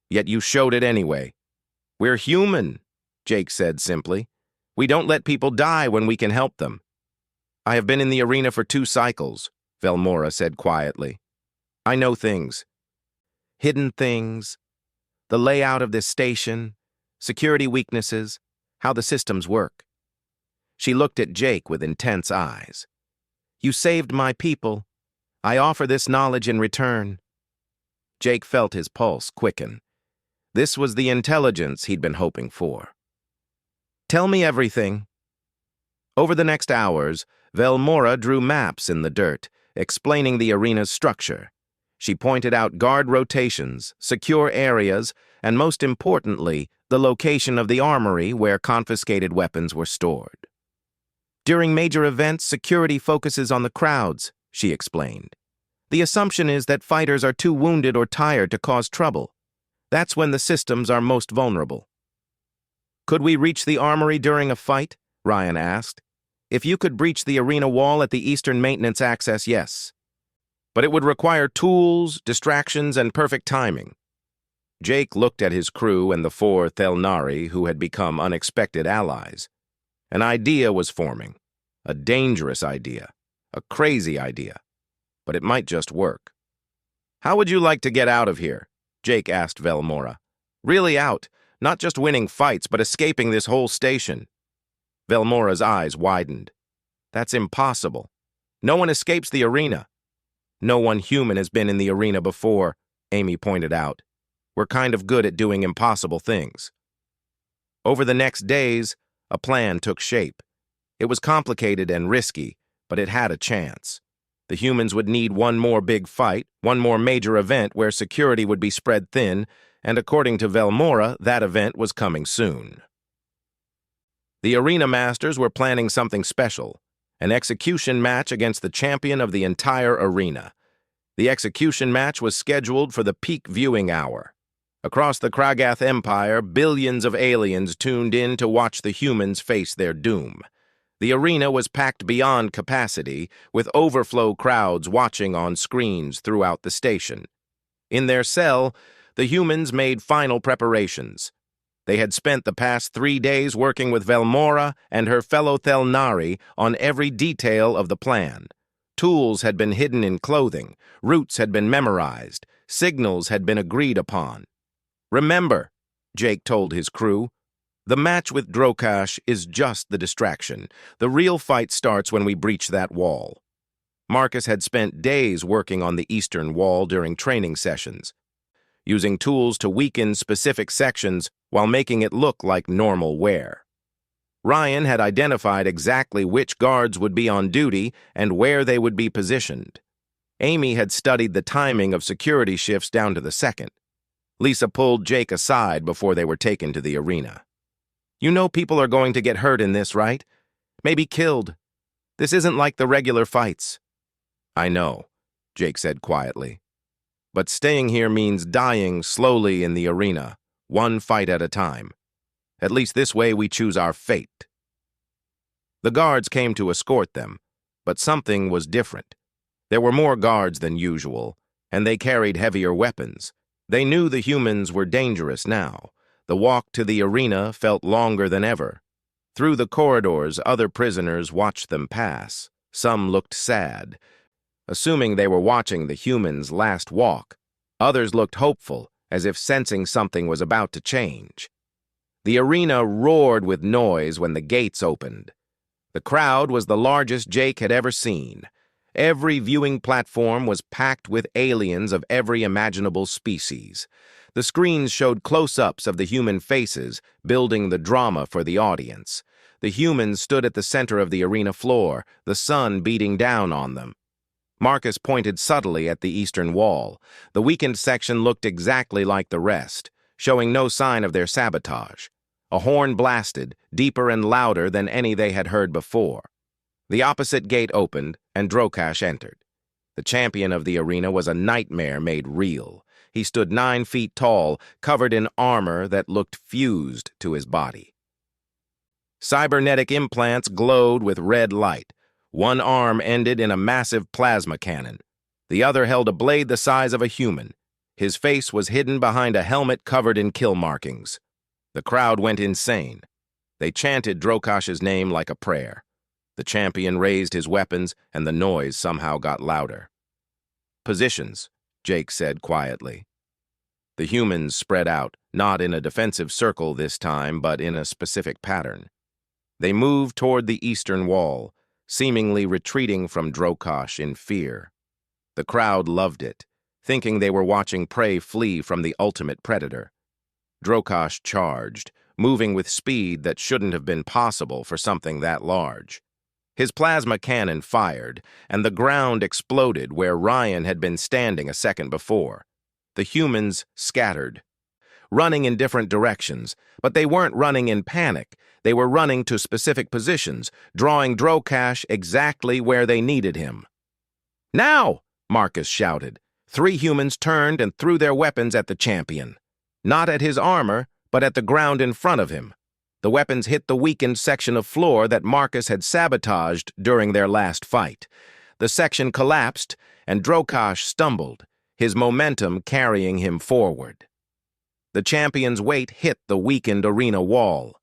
Yet you showed it anyway." "We're human," Jake said simply. "We don't let people die when we can help them." "I have been in the arena for 2 cycles," Velmora said quietly. "I know things. Hidden things, the layout of this station, security weaknesses, how the systems work." She looked at Jake with intense eyes. "You saved my people. I offer this knowledge in return." Jake felt his pulse quicken. This was the intelligence he'd been hoping for. "Tell me everything." Over the next hours, Velmora drew maps in the dirt, explaining the arena's structure. She pointed out guard rotations, secure areas, and most importantly, the location of the armory where confiscated weapons were stored. "During major events, security focuses on the crowds," she explained. "The assumption is that fighters are too wounded or tired to cause trouble. That's when the systems are most vulnerable." "Could we reach the armory during a fight?" Ryan asked. "If you could breach the arena wall at the eastern maintenance access, yes. But it would require tools, distractions, and perfect timing." Jake looked at his crew and the 4 Thelnari who had become unexpected allies. An idea was forming. A dangerous idea. A crazy idea. But it might just work. "How would you like to get out of here?" Jake asked Velmora. "Really out, not just winning fights, but escaping this whole station." Velmora's eyes widened. "That's impossible. No one escapes the arena." "No one human has been in the arena before," Amy pointed out. "We're kind of good at doing impossible things." Over the next days, a plan took shape. It was complicated and risky, but it had a chance. The humans would need one more big fight, one more major event where security would be spread thin, and according to Velmora, that event was coming soon. The arena masters were planning something special, an execution match against the champion of the entire arena. The execution match was scheduled for the peak viewing hour. Across the Kragath Empire, billions of aliens tuned in to watch the humans face their doom. The arena was packed beyond capacity, with overflow crowds watching on screens throughout the station. In their cell, the humans made final preparations. They had spent the past 3 days working with Velmora and her fellow Thelnari on every detail of the plan. Tools had been hidden in clothing, routes had been memorized, signals had been agreed upon. "Remember," Jake told his crew, "the match with Drokash is just the distraction. The real fight starts when we breach that wall." Marcus had spent days working on the eastern wall during training sessions, using tools to weaken specific sections while making it look like normal wear. Ryan had identified exactly which guards would be on duty and where they would be positioned. Amy had studied the timing of security shifts down to the second. Lisa pulled Jake aside before they were taken to the arena. "You know people are going to get hurt in this, right? Maybe killed. This isn't like the regular fights." "I know," Jake said quietly. "But staying here means dying slowly in the arena, one fight at a time. At least this way we choose our fate." The guards came to escort them, but something was different. There were more guards than usual, and they carried heavier weapons. They knew the humans were dangerous now. The walk to the arena felt longer than ever. Through the corridors, other prisoners watched them pass. Some looked sad, assuming they were watching the humans' last walk. Others looked hopeful, as if sensing something was about to change. The arena roared with noise when the gates opened. The crowd was the largest Jake had ever seen. Every viewing platform was packed with aliens of every imaginable species. The screens showed close-ups of the human faces, building the drama for the audience. The humans stood at the center of the arena floor, the sun beating down on them. Marcus pointed subtly at the eastern wall. The weakened section looked exactly like the rest, showing no sign of their sabotage. A horn blasted, deeper and louder than any they had heard before. The opposite gate opened, and Drokash entered. The champion of the arena was a nightmare made real. He stood 9 feet tall, covered in armor that looked fused to his body. Cybernetic implants glowed with red light. One arm ended in a massive plasma cannon. The other held a blade the size of a human. His face was hidden behind a helmet covered in kill markings. The crowd went insane. They chanted Drokash's name like a prayer. The champion raised his weapons, and the noise somehow got louder. "Positions," Jake said quietly. The humans spread out, not in a defensive circle this time, but in a specific pattern. They moved toward the eastern wall, seemingly retreating from Drokash in fear. The crowd loved it, thinking they were watching prey flee from the ultimate predator. Drokash charged, moving with speed that shouldn't have been possible for something that large. His plasma cannon fired, and the ground exploded where Ryan had been standing a second before. The humans scattered, running in different directions, but they weren't running in panic. They were running to specific positions, drawing Drokash exactly where they needed him. "Now!" Marcus shouted. 3 humans turned and threw their weapons at the champion. Not at his armor, but at the ground in front of him. The weapons hit the weakened section of floor that Marcus had sabotaged during their last fight. The section collapsed, and Drokash stumbled, his momentum carrying him forward. The champion's weight hit the weakened arena wall.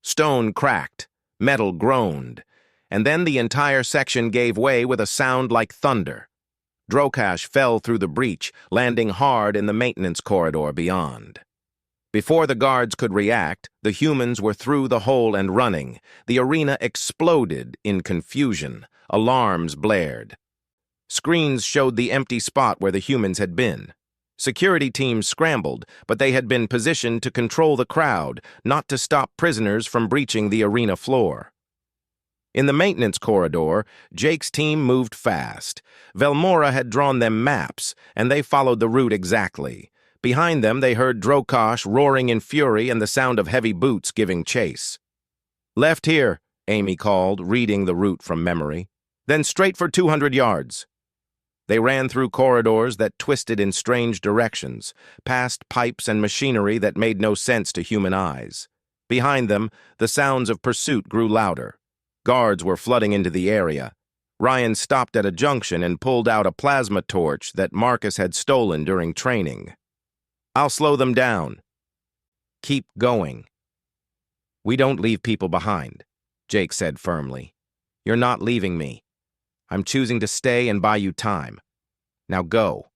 Stone cracked, metal groaned, and then the entire section gave way with a sound like thunder. Drokash fell through the breach, landing hard in the maintenance corridor beyond. Before the guards could react, the humans were through the hole and running. The arena exploded in confusion. Alarms blared. Screens showed the empty spot where the humans had been. Security teams scrambled, but they had been positioned to control the crowd, not to stop prisoners from breaching the arena floor. In the maintenance corridor, Jake's team moved fast. Velmora had drawn them maps, and they followed the route exactly. Behind them, they heard Drokash roaring in fury and the sound of heavy boots giving chase. Left here, Amy called, reading the route from memory. Then straight for 200 yards. They ran through corridors that twisted in strange directions, past pipes and machinery that made no sense to human eyes. Behind them, the sounds of pursuit grew louder. Guards were flooding into the area. Ryan stopped at a junction and pulled out a plasma torch that Marcus had stolen during training. I'll slow them down. Keep going. We don't leave people behind, Jake said firmly. You're not leaving me. I'm choosing to stay and buy you time. Now go.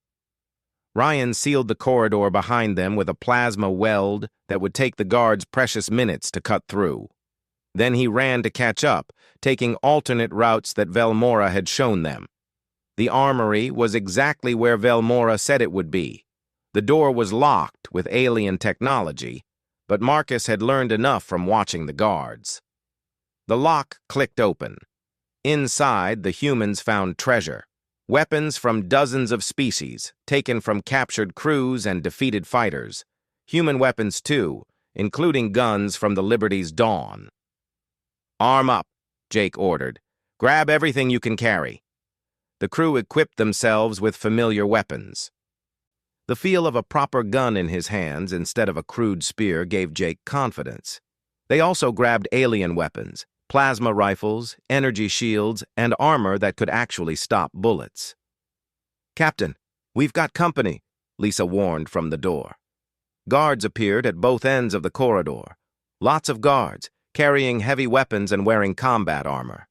Ryan sealed the corridor behind them with a plasma weld that would take the guards precious minutes to cut through. Then he ran to catch up, taking alternate routes that Velmora had shown them. The armory was exactly where Velmora said it would be. The door was locked with alien technology, but Marcus had learned enough from watching the guards. The lock clicked open. Inside, the humans found treasure. Weapons from dozens of species, taken from captured crews and defeated fighters. Human weapons, too, including guns from the Liberty's dawn. Arm up, Jake ordered. Grab everything you can carry. The crew equipped themselves with familiar weapons. The feel of a proper gun in his hands instead of a crude spear gave Jake confidence. They also grabbed alien weapons, plasma rifles, energy shields, and armor that could actually stop bullets. Captain, we've got company, Lisa warned from the door. Guards appeared at both ends of the corridor. Lots of guards, carrying heavy weapons and wearing combat armor.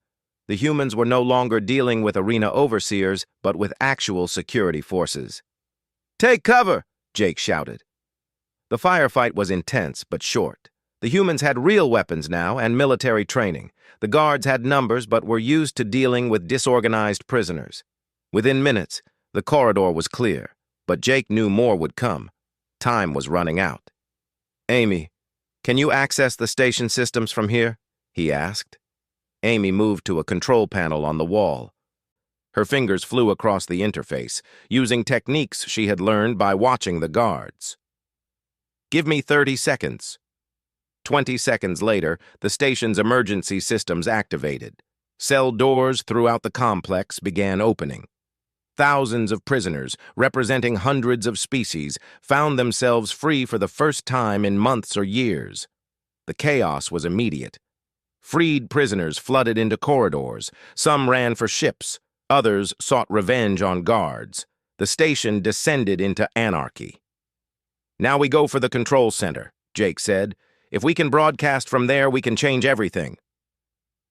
The humans were no longer dealing with arena overseers, but with actual security forces. Take cover, Jake shouted. The firefight was intense but short. The humans had real weapons now and military training. The guards had numbers but were used to dealing with disorganized prisoners. Within minutes, the corridor was clear, but Jake knew more would come. Time was running out. Amy, can you access the station systems from here? He asked. Amy moved to a control panel on the wall. Her fingers flew across the interface, using techniques she had learned by watching the guards. Give me 30 seconds. 20 seconds later, the station's emergency systems activated. Cell doors throughout the complex began opening. Thousands of prisoners, representing hundreds of species, found themselves free for the first time in months or years. The chaos was immediate. Freed prisoners flooded into corridors. Some ran for ships. Others sought revenge on guards. The station descended into anarchy. Now we go for the control center, Jake said. If we can broadcast from there, we can change everything.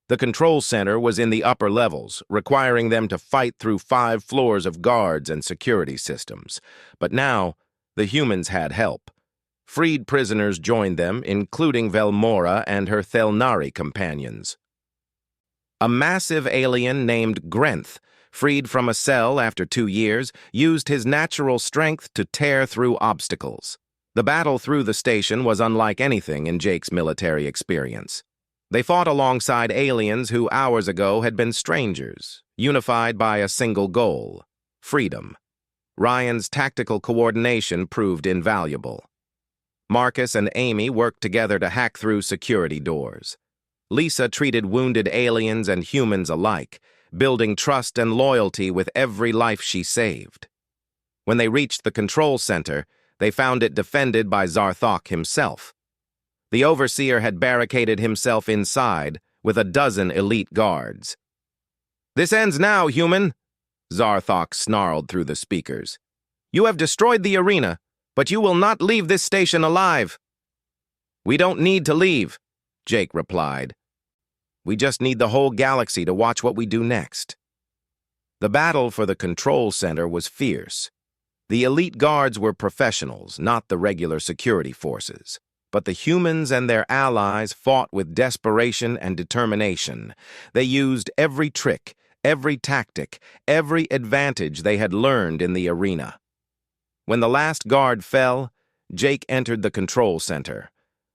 The control center was in the upper levels, requiring them to fight through 5 floors of guards and security systems. But now, the humans had help. Freed prisoners joined them, including Velmora and her Thelnari companions. A massive alien named Grenth, freed from a cell after 2 years, used his natural strength to tear through obstacles. The battle through the station was unlike anything in Jake's military experience. They fought alongside aliens who hours ago had been strangers, unified by a single goal: freedom. Ryan's tactical coordination proved invaluable. Marcus and Amy worked together to hack through security doors. Lisa treated wounded aliens and humans alike, building trust and loyalty with every life she saved. When they reached the control center, they found it defended by Zarthok himself. The overseer had barricaded himself inside with a dozen elite guards. "This ends now, human," Zarthok snarled through the speakers. "You have destroyed the arena, but you will not leave this station alive." "We don't need to leave," Jake replied. "We just need the whole galaxy to watch what we do next." The battle for the control center was fierce. The elite guards were professionals, not the regular security forces. But the humans and their allies fought with desperation and determination. They used every trick, every tactic, every advantage they had learned in the arena. When the last guard fell, Jake entered the control center.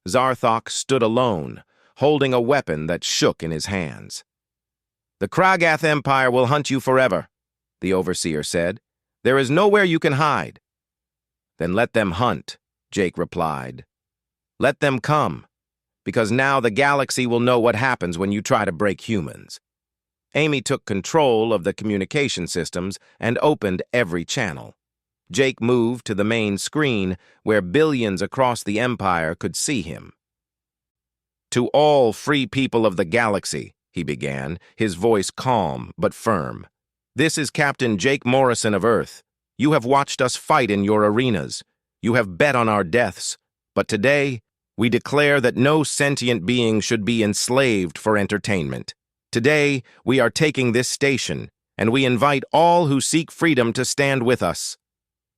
Zarthok stood alone, holding a weapon that shook in his hands. "The Kragath Empire will hunt you forever," the overseer said. "There is nowhere you can hide." "Then let them hunt," Jake replied. "Let them come." because now the galaxy will know what happens when you try to break humans. Amy took control of the communication systems and opened every channel. Jake moved to the main screen where billions across the Empire could see him. "To all free people of the galaxy," he began, his voice calm but firm. "This is Captain Jake Morrison of Earth. You have watched us fight in your arenas. You have bet on our deaths. But today, we declare that no sentient being should be enslaved for entertainment. Today, we are taking this station, and we invite all who seek freedom to stand with us."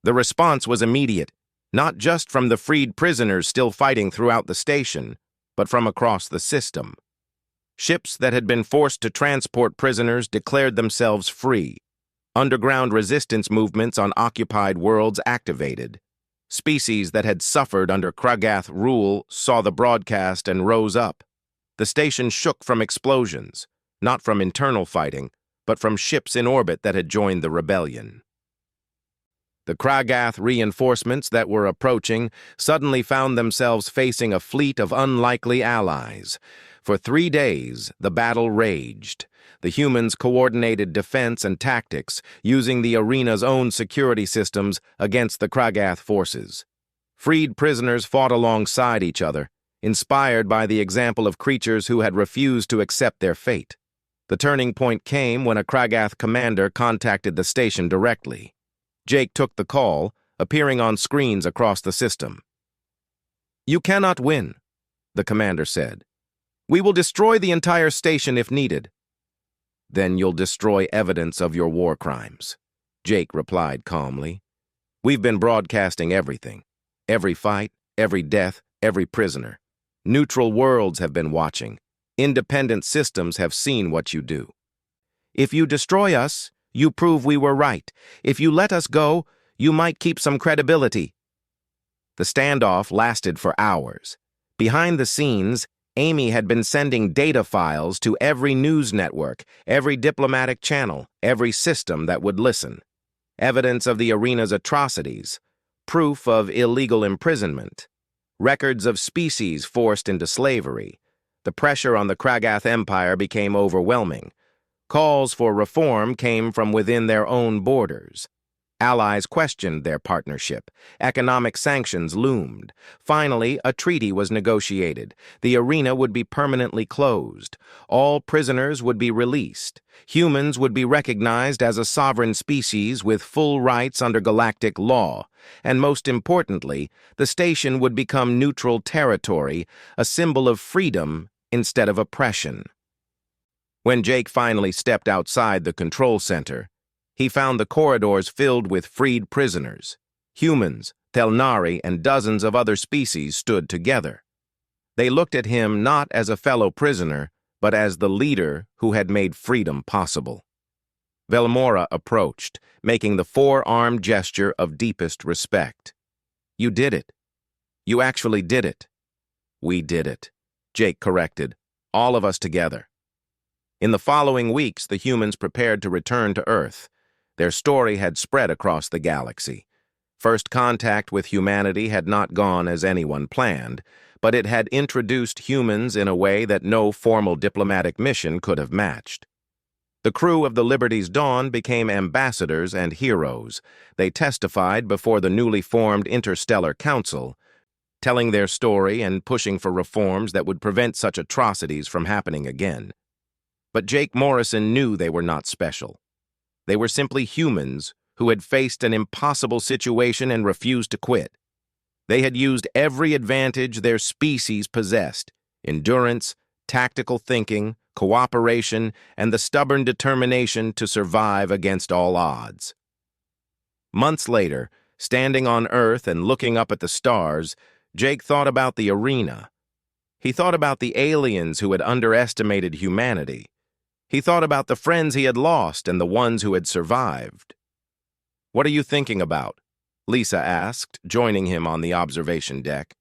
The response was immediate, not just from the freed prisoners still fighting throughout the station, but from across the system. Ships that had been forced to transport prisoners declared themselves free. Underground resistance movements on occupied worlds activated. Species that had suffered under Kragath rule saw the broadcast and rose up. The station shook from explosions, not from internal fighting, but from ships in orbit that had joined the rebellion. The Kragath reinforcements that were approaching suddenly found themselves facing a fleet of unlikely allies. For 3 days, the battle raged. The humans coordinated defense and tactics, using the arena's own security systems against the Kragath forces. Freed prisoners fought alongside each other, inspired by the example of creatures who had refused to accept their fate. The turning point came when a Kragath commander contacted the station directly. Jake took the call, appearing on screens across the system. "You cannot win," the commander said. "We will destroy the entire station if needed." "Then you'll destroy evidence of your war crimes," Jake replied calmly. "We've been broadcasting everything. Every fight, every death, every prisoner. Neutral worlds have been watching. Independent systems have seen what you do. If you destroy us, you prove we were right. If you let us go, you might keep some credibility." The standoff lasted for hours. Behind the scenes, Amy had been sending data files to every news network, every diplomatic channel, every system that would listen. Evidence of the arena's atrocities, proof of illegal imprisonment, records of species forced into slavery. The pressure on the Kragath Empire became overwhelming. Calls for reform came from within their own borders. Allies questioned their partnership. Economic sanctions loomed. Finally, a treaty was negotiated. The arena would be permanently closed. All prisoners would be released. Humans would be recognized as a sovereign species with full rights under galactic law. And most importantly, the station would become neutral territory, a symbol of freedom instead of oppression. When Jake finally stepped outside the control center, he found the corridors filled with freed prisoners. Humans, Thelnari, and dozens of other species stood together. They looked at him not as a fellow prisoner, but as the leader who had made freedom possible. Velmora approached, making the four-armed gesture of deepest respect. "You did it. You actually did it." "We did it," Jake corrected, "all of us together." In the following weeks, the humans prepared to return to Earth. Their story had spread across the galaxy. First contact with humanity had not gone as anyone planned, but it had introduced humans in a way that no formal diplomatic mission could have matched. The crew of the Liberty's Dawn became ambassadors and heroes. They testified before the newly formed Interstellar Council, telling their story and pushing for reforms that would prevent such atrocities from happening again. But Jake Morrison knew they were not special. They were simply humans who had faced an impossible situation and refused to quit. They had used every advantage their species possessed: endurance, tactical thinking, cooperation, and the stubborn determination to survive against all odds. Months later, standing on Earth and looking up at the stars, Jake thought about the arena. He thought about the aliens who had underestimated humanity. He thought about the friends he had lost and the ones who had survived. "What are you thinking about?" Lisa asked, joining him on the observation deck.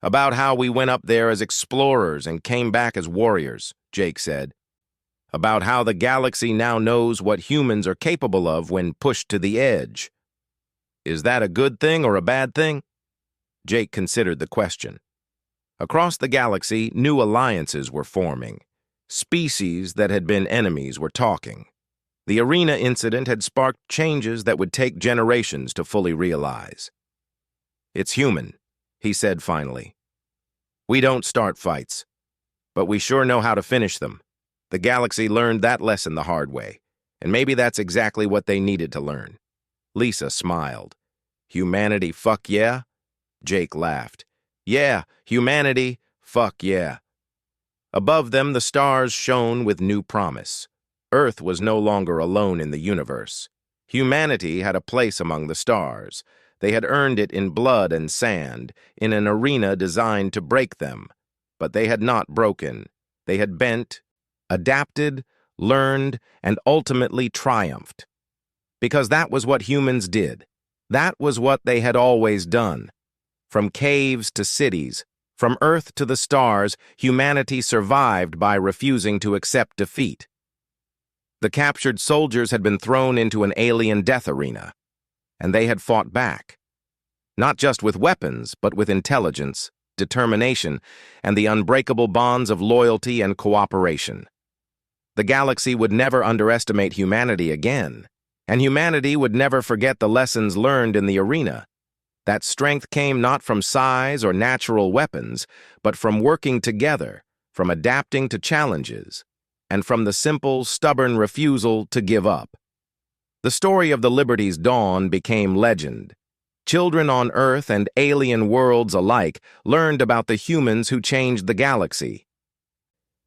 "About how we went up there as explorers and came back as warriors," Jake said. "About how the galaxy now knows what humans are capable of when pushed to the edge." "Is that a good thing or a bad thing?" Jake considered the question. Across the galaxy, new alliances were forming. Species that had been enemies were talking. The arena incident had sparked changes that would take generations to fully realize. "It's human," he said finally. "We don't start fights, but we sure know how to finish them." The galaxy learned that lesson the hard way, and maybe that's exactly what they needed to learn. Lisa smiled. "Humanity, fuck yeah?" Jake laughed. "Yeah, humanity, fuck yeah." Above them, the stars shone with new promise. Earth was no longer alone in the universe. Humanity had a place among the stars. They had earned it in blood and sand, in an arena designed to break them. But they had not broken. They had bent, adapted, learned, and ultimately triumphed. Because that was what humans did. That was what they had always done. From caves to cities, from Earth to the stars, humanity survived by refusing to accept defeat. The captured soldiers had been thrown into an alien death arena, and they had fought back. Not just with weapons, but with intelligence, determination, and the unbreakable bonds of loyalty and cooperation. The galaxy would never underestimate humanity again, and humanity would never forget the lessons learned in the arena. That strength came not from size or natural weapons, but from working together, from adapting to challenges, and from the simple, stubborn refusal to give up. The story of the Liberty's dawn became legend. Children on Earth and alien worlds alike learned about the humans who changed the galaxy.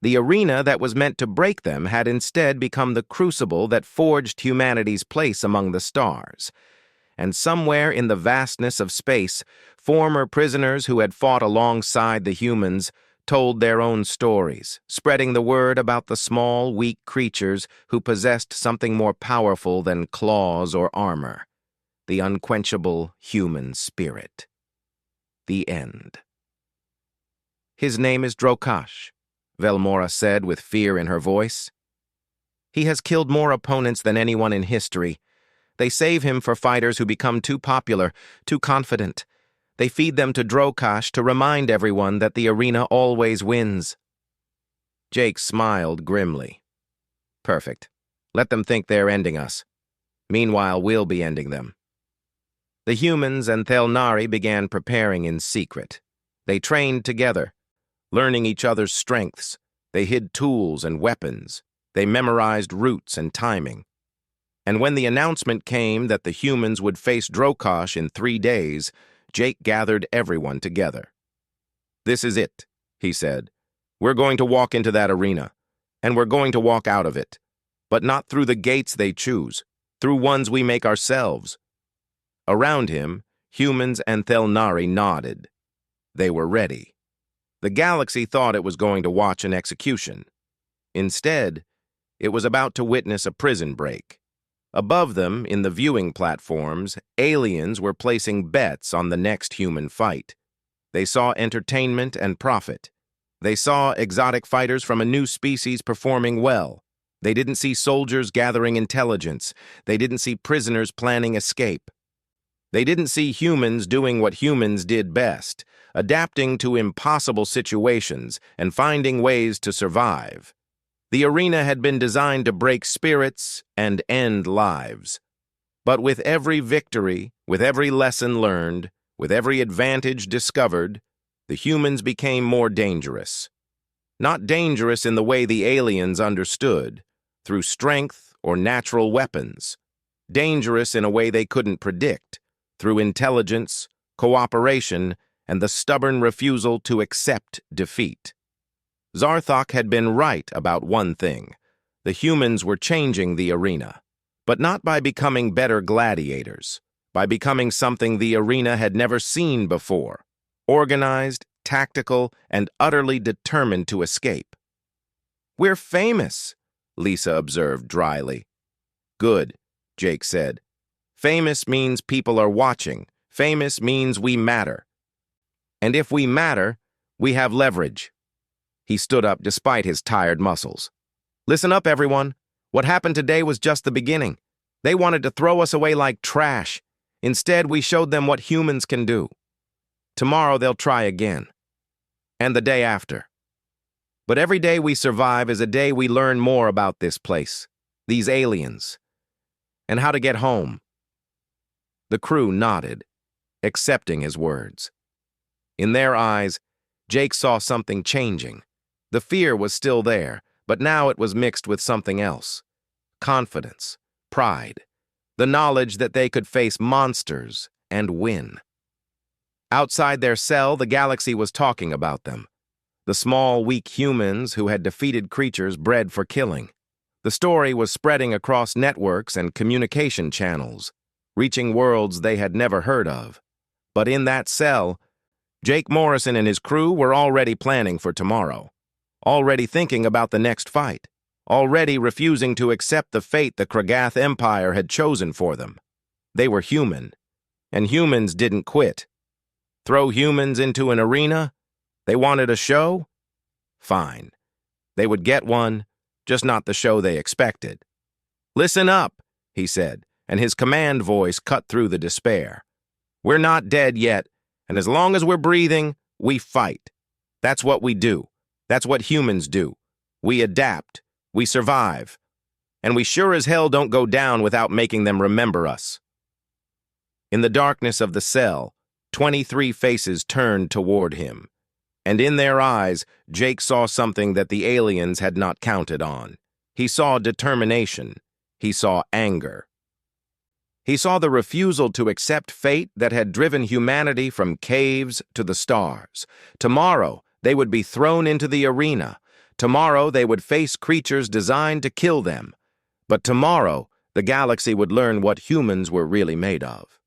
The arena that was meant to break them had instead become the crucible that forged humanity's place among the stars. And somewhere in the vastness of space, former prisoners who had fought alongside the humans told their own stories, spreading the word about the small, weak creatures who possessed something more powerful than claws or armor: the unquenchable human spirit. The end. "His name is Drokash," Velmora said with fear in her voice. "He has killed more opponents than anyone in history. They save him for fighters who become too popular, too confident. They feed them to Drokash to remind everyone that the arena always wins." Jake smiled grimly. "Perfect. Let them think they're ending us. Meanwhile, we'll be ending them." The humans and Thelnari began preparing in secret. They trained together, learning each other's strengths. They hid tools and weapons. They memorized routes and timing. And when the announcement came that the humans would face Drokash in 3 days, Jake gathered everyone together. "This is it," he said. "We're going to walk into that arena, and we're going to walk out of it. But not through the gates they choose, through ones we make ourselves." Around him, humans and Thelnari nodded. They were ready. The galaxy thought it was going to watch an execution. Instead, it was about to witness a prison break. Above them, in the viewing platforms, aliens were placing bets on the next human fight. They saw entertainment and profit. They saw exotic fighters from a new species performing well. They didn't see soldiers gathering intelligence. They didn't see prisoners planning escape. They didn't see humans doing what humans did best, adapting to impossible situations and finding ways to survive. The arena had been designed to break spirits and end lives. But with every victory, with every lesson learned, with every advantage discovered, the humans became more dangerous. Not dangerous in the way the aliens understood, through strength or natural weapons. Dangerous in a way they couldn't predict, through intelligence, cooperation, and the stubborn refusal to accept defeat. Zarthok had been right about one thing. The humans were changing the arena, but not by becoming better gladiators, by becoming something the arena had never seen before: organized, tactical, and utterly determined to escape. "We're famous," Lisa observed dryly. "Good," Jake said. "Famous means people are watching. Famous means we matter. And if we matter, we have leverage." He stood up despite his tired muscles. "Listen up, everyone. What happened today was just the beginning. They wanted to throw us away like trash. Instead, we showed them what humans can do. Tomorrow, they'll try again. and the day after. But every day we survive is a day we learn more about this place, these aliens, and how to get home. The crew nodded, accepting his words. In their eyes, Jake saw something changing. The fear was still there, but now it was mixed with something else. Confidence, pride, the knowledge that they could face monsters and win. Outside their cell, the galaxy was talking about them. The small, weak humans who had defeated creatures bred for killing. The story was spreading across networks and communication channels, reaching worlds they had never heard of. But in that cell, Jake Morrison and his crew were already planning for tomorrow, already thinking about the next fight, already refusing to accept the fate the Kragath Empire had chosen for them. They were human, and humans didn't quit. Throw humans into an arena? They wanted a show? Fine. They would get one, just not the show they expected. "Listen up," he said, and his command voice cut through the despair. "We're not dead yet, and as long as we're breathing, we fight. That's what we do. That's what humans do. We adapt. We survive. And we sure as hell don't go down without making them remember us." In the darkness of the cell, 23 faces turned toward him, and in their eyes, Jake saw something that the aliens had not counted on. He saw determination. He saw anger. He saw the refusal to accept fate that had driven humanity from caves to the stars. Tomorrow, they would be thrown into the arena. Tomorrow, they would face creatures designed to kill them. But tomorrow, the galaxy would learn what humans were really made of.